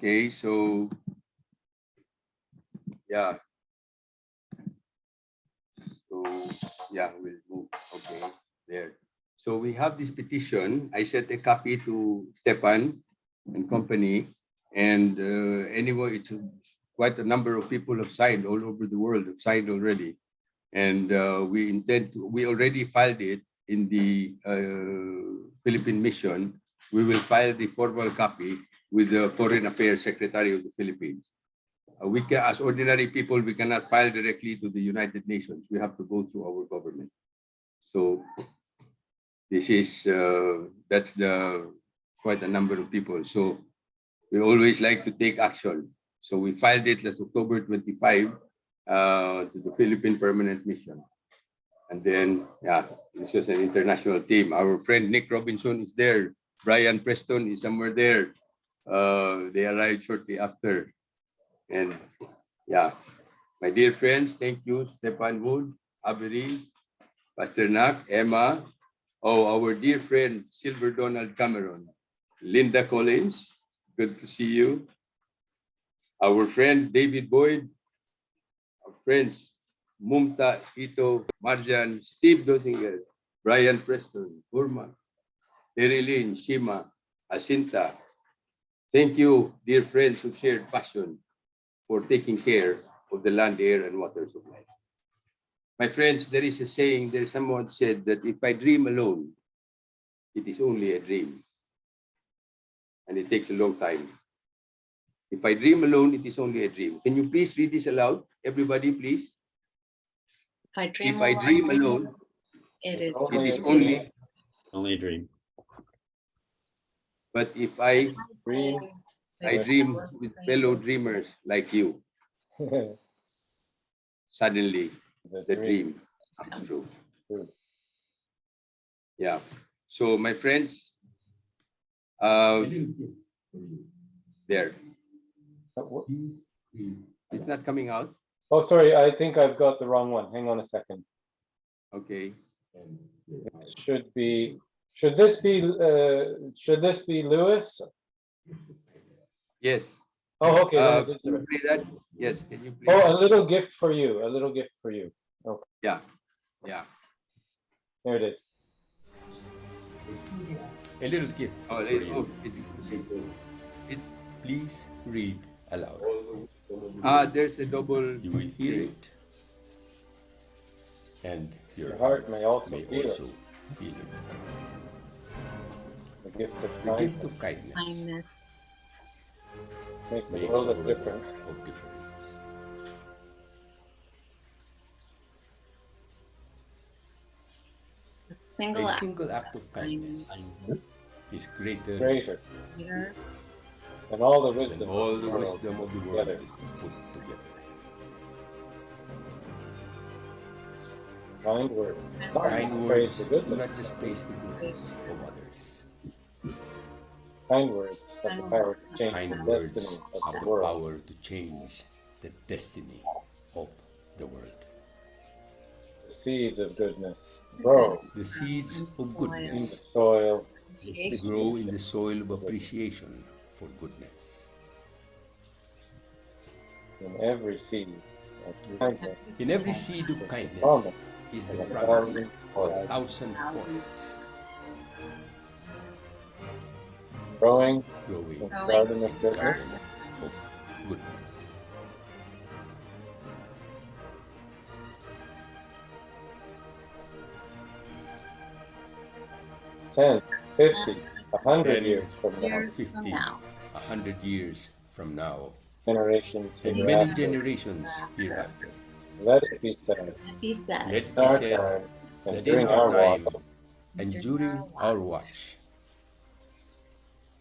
Okay, so yeah. So yeah, we'll move. Okay, there. So we have this petition. I sent a copy to Stepan and company, and anyway, it's quite a number of people have signed all over the world, have signed already, and we already filed it in the Philippine mission. We will file the formal copy with the Foreign Affairs Secretary of the Philippines. As ordinary people, we cannot file directly to the United Nations. We have to go through our government. So this is that's quite a number of people. So we always like to take action. So we filed it last October 25 to the Philippine Permanent Mission. And then, yeah, this was an international team. Our friend Nick Robinson is there. Brian Preston is somewhere there. They arrived shortly after. And yeah, my dear friends, thank you, Stepan Wood, Avery, Pastor Nak, Emma, our dear friend, Silver Donald Cameron, Lynda Collins, good to see you. Our friend, David Boyd, our friends, Mumta, Ito, Marjan, Steve Dosinger, Brian Preston, Burma, Terry Lynn, Shima, Asinta. Thank you, dear friends who shared passion for taking care of the land, air, and waters of life. My friends, there is a saying, someone said that if I dream alone, it is only a dream. And it takes a long time. If I dream alone, it is only a dream. Can you please read this aloud? Everybody, please. If I dream alone, it is only Only a dream. But if I Dream. dream with fellow dreamers like you, suddenly the dream comes true. True. Yeah. So my friends, there. It's not coming out. Oh, sorry, I think I've got the wrong one. Hang on a second. Okay. It should this be Lewis? Yes. Oh, okay. then it is Can the you right- play that? Yes. Can you please? Oh, a little gift for you. A little gift for you. Okay, Yeah. Yeah. there it is. A little gift Oh, for you. it's Please read aloud. there's a double. You will hear it, and your Your heart may also may feel also it. feel it. The gift of The gift kindness of kindness kindness. makes a makes world a of world difference. of difference. Single A act. single act of kindness is greater Greater Here, than all the than wisdom all of the the world wisdom of the put world together. put together. Kind words. Not Kind just praise words the do goodness, not just praise the goodness of others. kind words have the power to change Kind the words destiny of have the the world. power to change the destiny of the world. The seeds of goodness grow The seeds of in the goodness soil. grow in the soil of appreciation for goodness. In every seed of kindness In every seed of kindness promise is the of a promise thousand of a forests. thousand forests Growing growing in the garden of in the goodness. garden of goodness. Ten, 50, 100 10 years from now, years from 50, now. 100 years from now, generations and many hereafter, generations hereafter. let it be said Be said. Let it in be our said time and that during in our our time walk, and during our watch,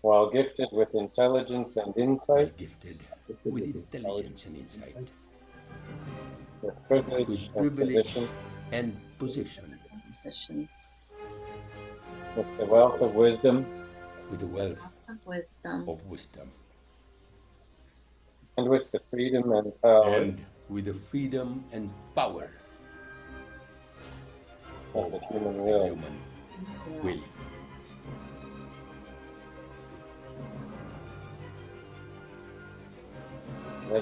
while gifted with intelligence and we are insight, gifted with intelligence and insight, with privilege with and privilege position, and position, Positions with the wealth of wisdom, with the wealth of wisdom. of wisdom, and with the freedom and power and with the freedom and power of the human the will. human will.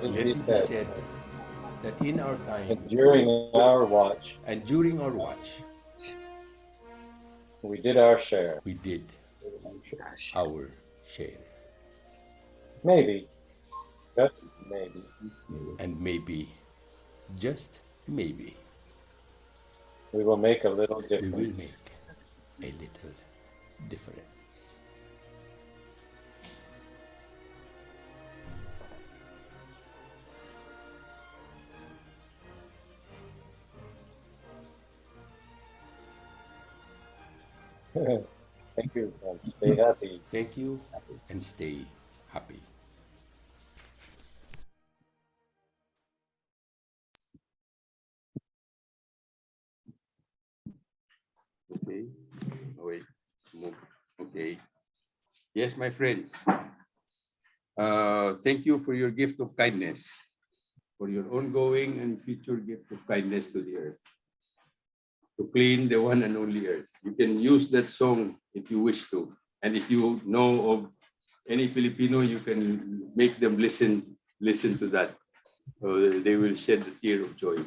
Let Let it be it be said said that in our time that during our watch, and during our watch, we did our share. we did our share. Maybe, just maybe, And maybe, just maybe, we will make a little we will difference. make a little difference. Thank you, and stay happy. Thank you and stay happy. Okay. Oh, wait. Move. Okay. Yes, my friends. Thank you for your gift of kindness, for your ongoing and future gift of kindness to the earth, to clean the one and only earth. You can use that song if you wish to. And if you know of any Filipino, you can make them listen to that. So they will shed a tear of joy.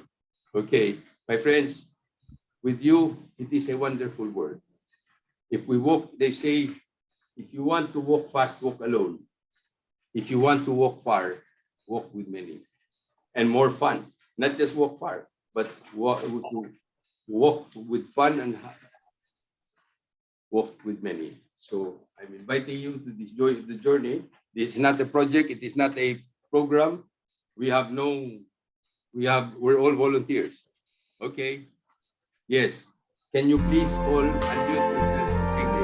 Okay, my friends, with you, it is a wonderful world. If we walk, they say, if you want to walk fast, walk alone. If you want to walk far, walk with many. And more fun, not just walk far, but walk with fun and walk with many. So I'm inviting you to this the journey. It's not a project, it is not a program. We're all volunteers. Okay. Yes. Can you please all unmute yourself and sing it?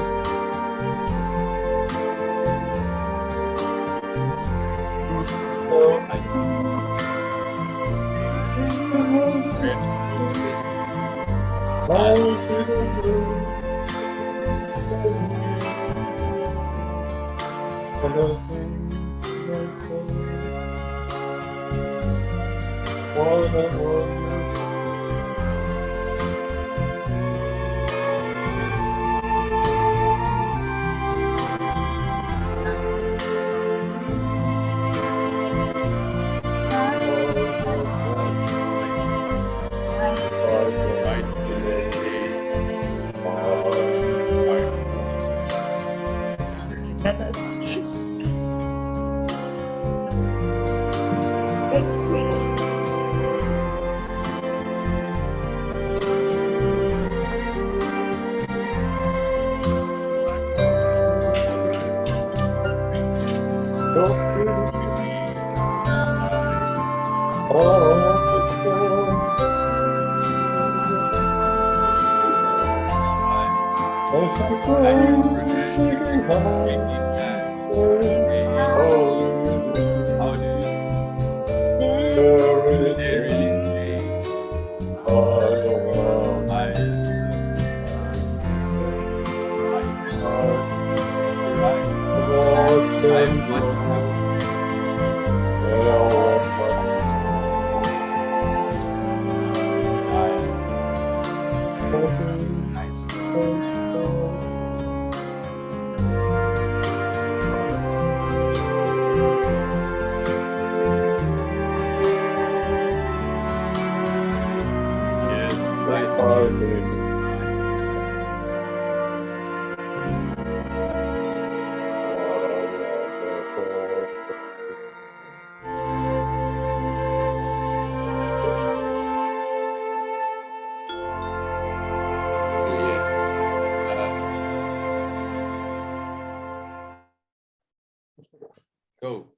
So,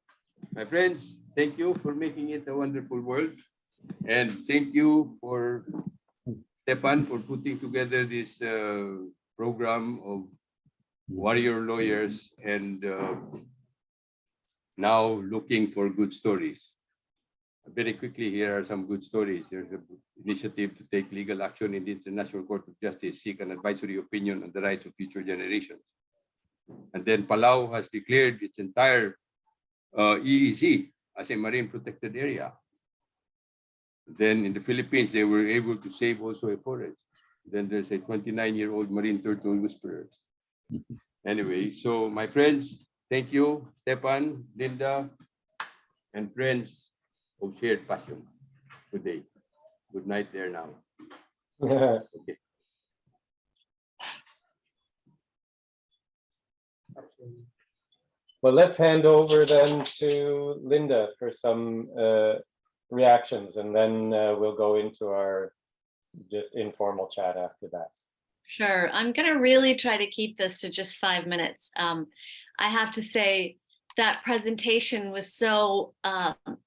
my friends, thank you for making it a wonderful world. And thank you for Stepan for putting together this program of warrior lawyers and now looking for good stories. Very quickly, here are some good stories. There's an initiative to take legal action in the International Court of Justice, seek an advisory opinion on the rights of future generations. And then Palau has declared its entire EEZ as a marine protected area. Then in the Philippines, they were able to save also a forest. Then there's a 29-year-old marine turtle whisperer. Anyway, so my friends, thank you, Stepan, Lynda, and friends. of shared passion today. Good night there now. Okay. Well, let's hand over then to Lynda for some reactions, and then we'll go into our just informal chat after that. Sure. I'm going to really try to keep this to just 5 minutes. I have to say that presentation was so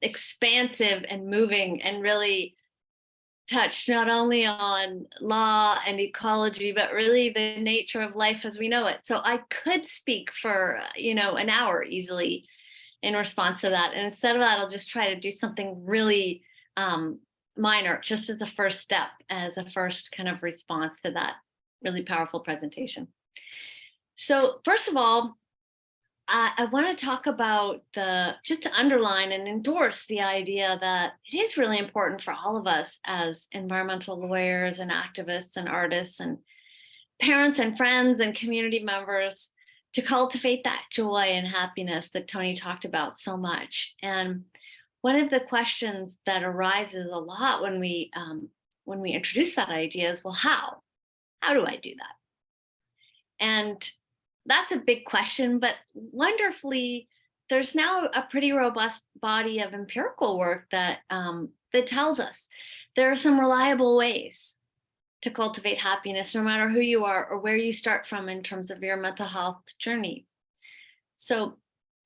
expansive and moving, and really touched not only on law and ecology, but really the nature of life as we know it. So I could speak for, an hour easily in response to that. And instead of that, I'll just try to do something really minor, just as the first step, as a first kind of response to that really powerful presentation. So first of all, I want to talk about just to underline and endorse the idea that it is really important for all of us as environmental lawyers and activists and artists and parents and friends and community members to cultivate that joy and happiness that Tony talked about so much. And one of the questions that arises a lot when we introduce that idea is, well, how? How do I do that? And that's a big question, but wonderfully, there's now a pretty robust body of empirical work that tells us there are some reliable ways to cultivate happiness, no matter who you are or where you start from in terms of your mental health journey. So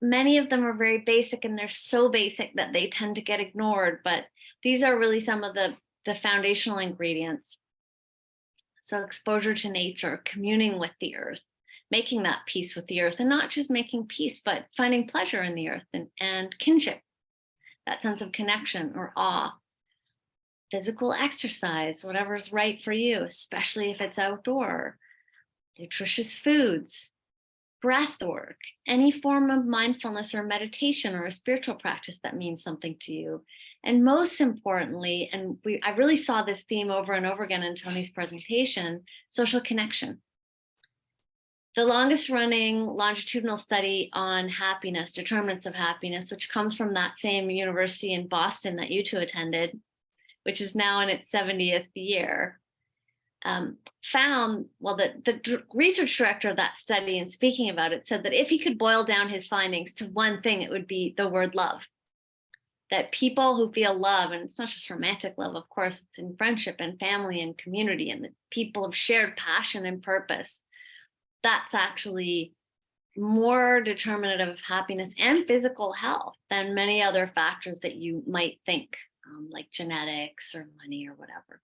many of them are very basic, and they're so basic that they tend to get ignored, but these are really some of the foundational ingredients. So exposure to nature, communing with the earth, making that peace with the earth, and not just making peace, but finding pleasure in the earth and kinship, that sense of connection or awe. Physical exercise, whatever's right for you, especially if it's outdoor. Nutritious foods, breath work, any form of mindfulness or meditation or a spiritual practice that means something to you. And most importantly, and I really saw this theme over and over again in Tony's presentation, social connection. The longest running longitudinal study on happiness, determinants of happiness, which comes from that same university in Boston that you two attended, which is now in its 70th year, found, well, the research director of that study, in speaking about it, said that if he could boil down his findings to one thing, it would be the word love. That people who feel love, and it's not just romantic love, of course, it's in friendship and family and community, and the people of shared passion and purpose, that's actually more determinative of happiness and physical health than many other factors that you might think, like genetics or money or whatever.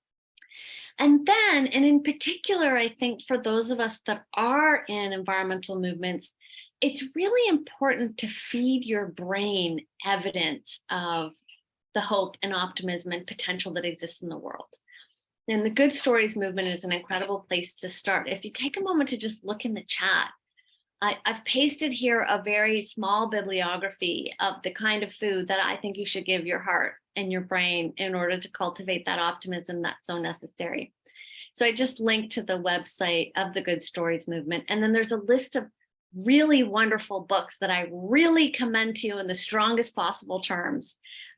And then, and in particular, I think for those of us that are in environmental movements, it's really important to feed your brain evidence of the hope and optimism and potential that exists in the world. And the Good Stories movement is an incredible place to start. If you take a moment to just look in the chat, I've pasted here a very small bibliography of the kind of food that I think you should give your heart and your brain in order to cultivate that optimism that's so necessary. So I just linked to the website of the Good Stories movement. And then there's a list of really wonderful books that I really commend to you in the strongest possible terms.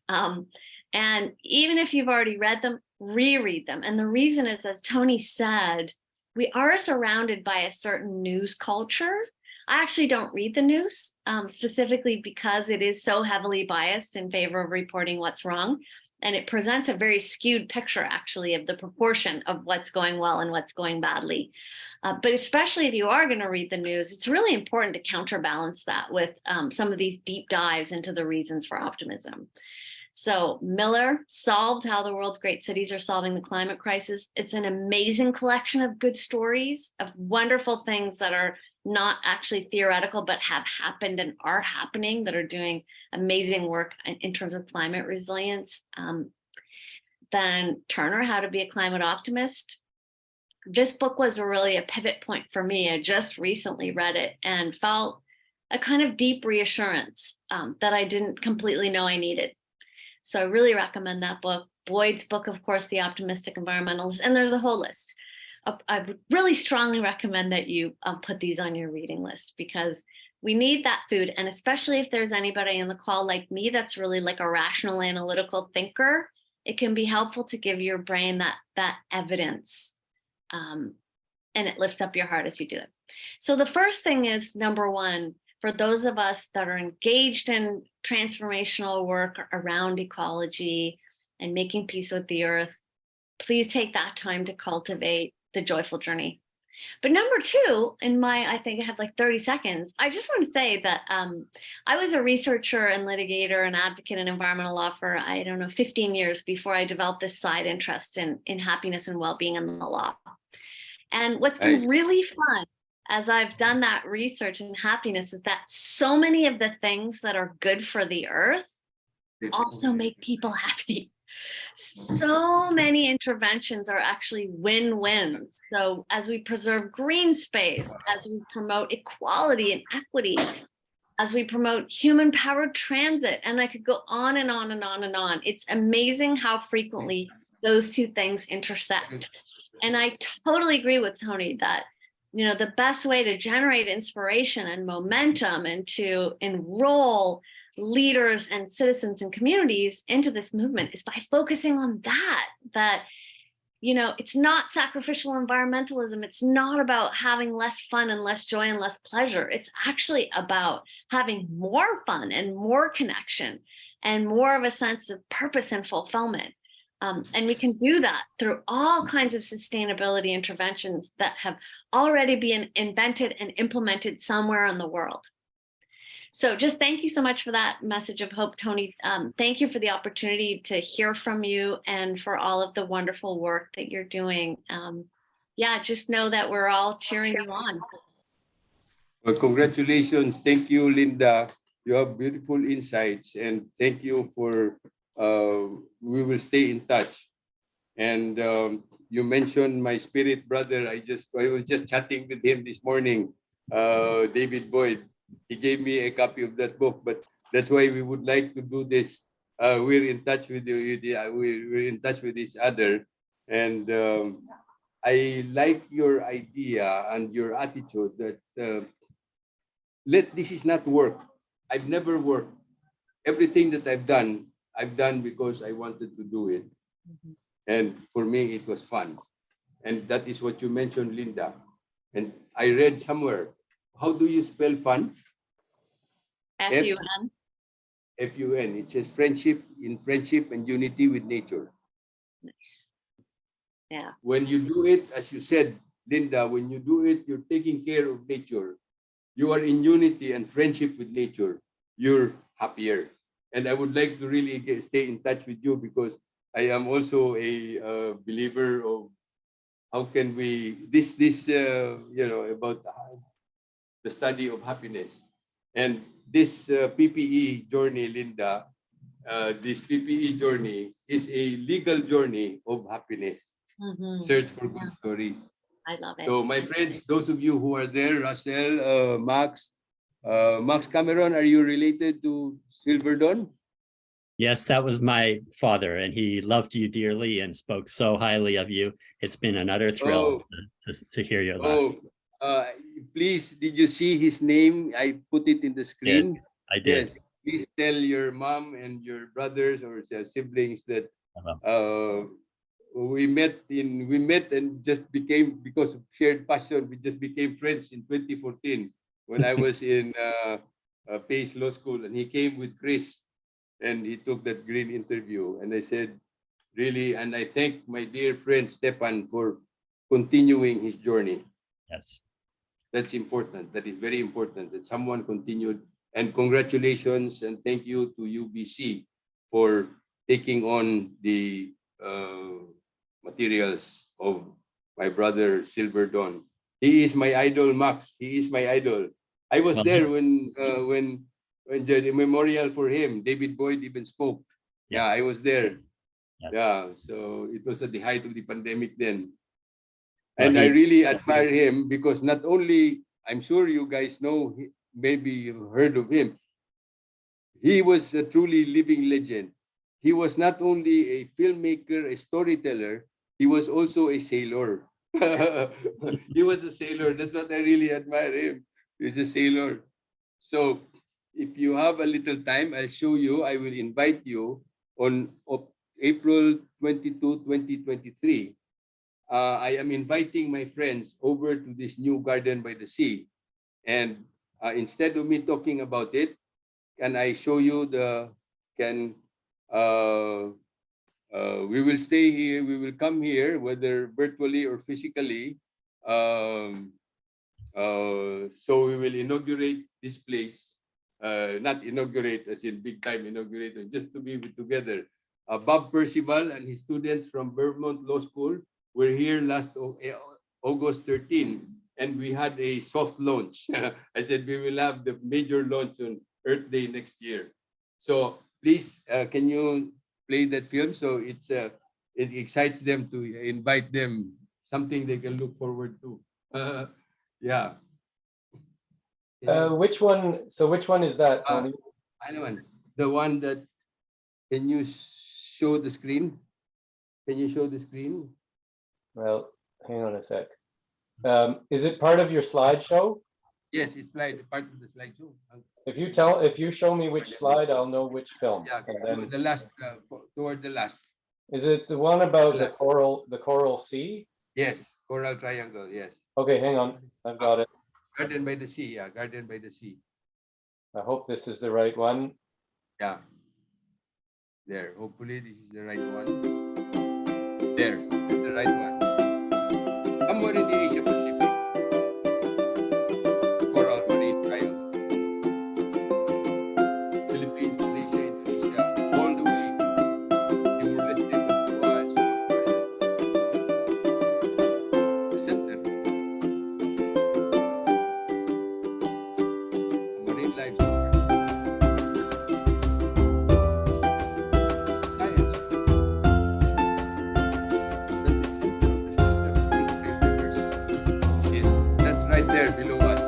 And even if you've already read them, reread them. And the reason is, as Tony said, we are surrounded by a certain news culture. I actually don't read the news, specifically because it is so heavily biased in favor of reporting what's wrong. And it presents a very skewed picture, actually, of the proportion of what's going well and what's going badly. But especially if you are going to read the news, it's really important to counterbalance that with some of these deep dives into the reasons for optimism. So Miller solved how the world's great cities are solving the climate crisis. It's an amazing collection of good stories, of wonderful things that are not actually theoretical, but have happened and are happening, that are doing amazing work in terms of climate resilience. Then Turner, How to Be a Climate Optimist. This book was really a pivot point for me. I just recently read it and felt a kind of deep reassurance that I didn't completely know I needed. So I really recommend that book. Boyd's book, of course, The Optimistic Environmentalist, and there's a whole list. I would really strongly recommend that you put these on your reading list, because We need that food. And especially if there's anybody in the call like me that's really like a rational analytical thinker, it can be helpful to give your brain that evidence. And it lifts up your heart as you do it. So the first thing is, number one, for those of us that are engaged in transformational work around ecology and making peace with the earth, please take that time to cultivate the joyful journey. But number two, I think I have like 30 seconds. I just want to say that I was a researcher and litigator and advocate in environmental law for, 15 years before I developed this side interest in happiness and well-being in the law. And what's been really fun as I've done that research in happiness is that so many of the things that are good for the earth also make people happy. So many interventions are actually win-wins. So as we preserve green space, as we promote equality and equity, as we promote human-powered transit, and I could go on and on and on and on. It's amazing how frequently those two things intersect. And I totally agree with Tony that, the best way to generate inspiration and momentum and to enroll leaders and citizens and communities into this movement is by focusing on that, it's not sacrificial environmentalism. It's not about having less fun and less joy and less pleasure. It's actually about having more fun and more connection and more of a sense of purpose and fulfillment. And we can do that through all kinds of sustainability interventions that have already been invented and implemented somewhere in the world. So just thank you so much for that message of hope, Tony. Thank you for the opportunity to hear from you and for all of the wonderful work that you're doing. Just know that we're all cheering you on. Well, congratulations. Thank you, Lynda. You have beautiful insights, and thank you for, we will stay in touch. And you mentioned my spirit brother. I was just chatting with him this morning, David Boyd. He gave me a copy of that book, but that's why we would like to do this. We're in touch with you. We're in touch with each other. And I like your idea and your attitude that this is not work. I've never worked. Everything that I've done because I wanted to do it. Mm-hmm. And for me, it was fun. And that is what you mentioned, Lynda. And I read somewhere, how do you spell fun? F-U-N. F-U-N. It says friendship and unity with nature. Nice. Yeah. When you do it, as you said, Lynda, when you do it, you're taking care of nature. You are in unity and friendship with nature. You're happier. And I would like to really stay in touch with you because I am also a believer of how can we, about the study of happiness. And this PPE journey, Lynda, this PPE journey is a legal journey of happiness. Mm-hmm. Search for good stories. I love it. So my friends, those of you who are there, Russell, Max Cameron, are you related to Silverdon? Yes, that was my father, and he loved you dearly and spoke so highly of you. It's been an utter thrill to hear your last. Please, did you see his name? I put it in the screen. I did. Yes. Please tell your mom and your brothers or siblings that we met and just became, because of shared passion, we just became friends in 2014 when I was in Pace Law School, and he came with Chris. And he took that green interview. And I said, really, and I thank my dear friend Stepan for continuing his journey. Yes. That's important. That is very important that someone continued. And congratulations and thank you to UBC for taking on the materials of my brother Silverdon. He is my idol, Max. He is my idol. I was there when the memorial for him, David Boyd even spoke. Yes. Yeah, I was there. Yes. Yeah, so it was at the height of the pandemic then. And I really admire him because not only, I'm sure you guys know, maybe you've heard of him, he was a truly living legend. He was not only a filmmaker, a storyteller, he was also a sailor. He was a sailor. That's what I really admire him. He's a sailor. So if you have a little time, I'll show you. I will invite you on April 22, 2023. I am inviting my friends over to this new garden by the sea. And instead of me talking about it, can I show you we will stay here, we will come here, whether virtually or physically. So we will inaugurate this place, not inaugurate as in big time inaugurate, just to be together. Bob Percival and his students from Vermont Law School were here last August 13, and we had a soft launch. I said we will have the major launch on Earth Day next year. So please, can you play that film? So it excites them to invite them, something they can look forward to. Yeah. Which one? So which one is that, Tony? Anyone? The one that, can you show the screen? Can you show the screen? Well, hang on a sec. Is it part of your slideshow? Yes, it's part of the slideshow. If you show me which slide, I'll know which film. Yeah, And then, the last, toward the last. is it the one about the Last. coral sea? Yes, coral triangle, yes. Okay, hang on. I've got it. Garden by the sea, yeah, garden by the sea. I hope this is the right one. Yeah. There, hopefully this is the right one. There, it's the right one. Somewhere in the Asia Pacific. Coral Marine Triangle. Philippines, Malaysia, Indonesia, all the way. Timor-Leste, Papua, and the center. Marine life story. Science. Yes, that's right there below us.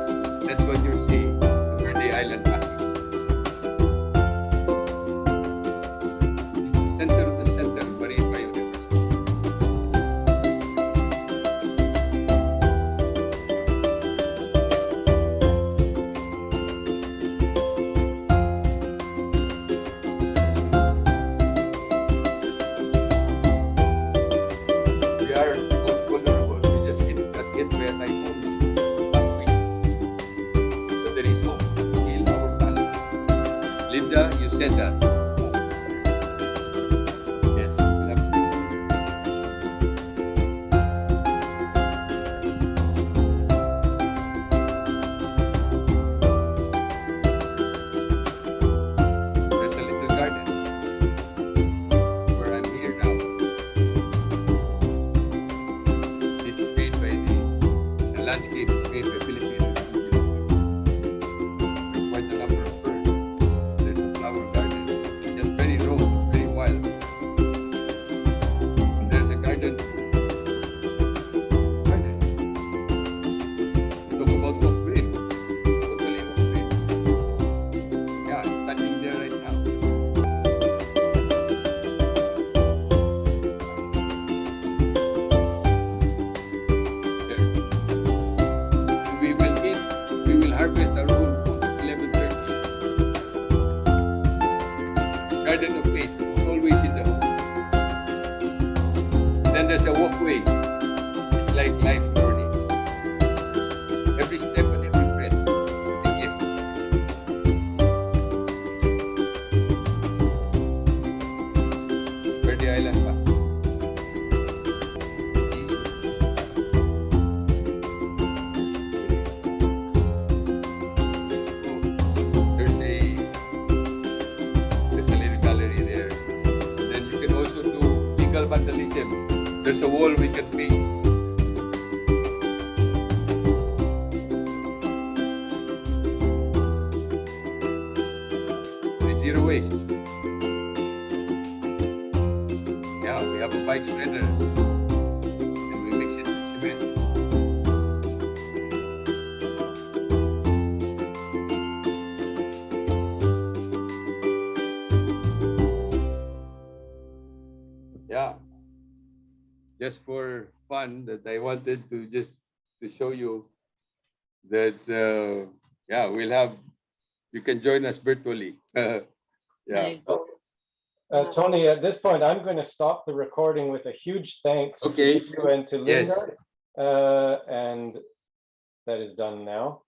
That's what you're seeing, the Verde Island Passage. It's the center of the center of marine biodiversity. We are most vulnerable. We just got hit by a typhoon last week. But there is hope to heal our planet. Linda, you said that. Yes, we'll have to. There's a little garden where I'm here now. It's made by the landscape is made by Philippine. There's quite a number of birds. There's a flower garden, just very raw, very wild. And there's a garden. Talk about off-grid. Totally off-grid. Yeah, it's touching there right now. There. We will eat, we will harvest our own food at 11:30. Garden of Faith, always in the home. Then there's a walkway. It's like life journey. Every step and every breath is a gift. Verde Island Passage. There's a little gallery there. Then you can also do legal vandalism. There's a wall we can paint. With zero waste. Yeah, we have a bike shredder. And we mix it with cement. Yeah, just for fun, that I wanted to just to show you that yeah, we'll have you can join us virtually. Yeah. Right. Tony, at this point, I'm going to stop the recording with a huge thanks Okay. to you and to Yes. Lynda. And that is done now.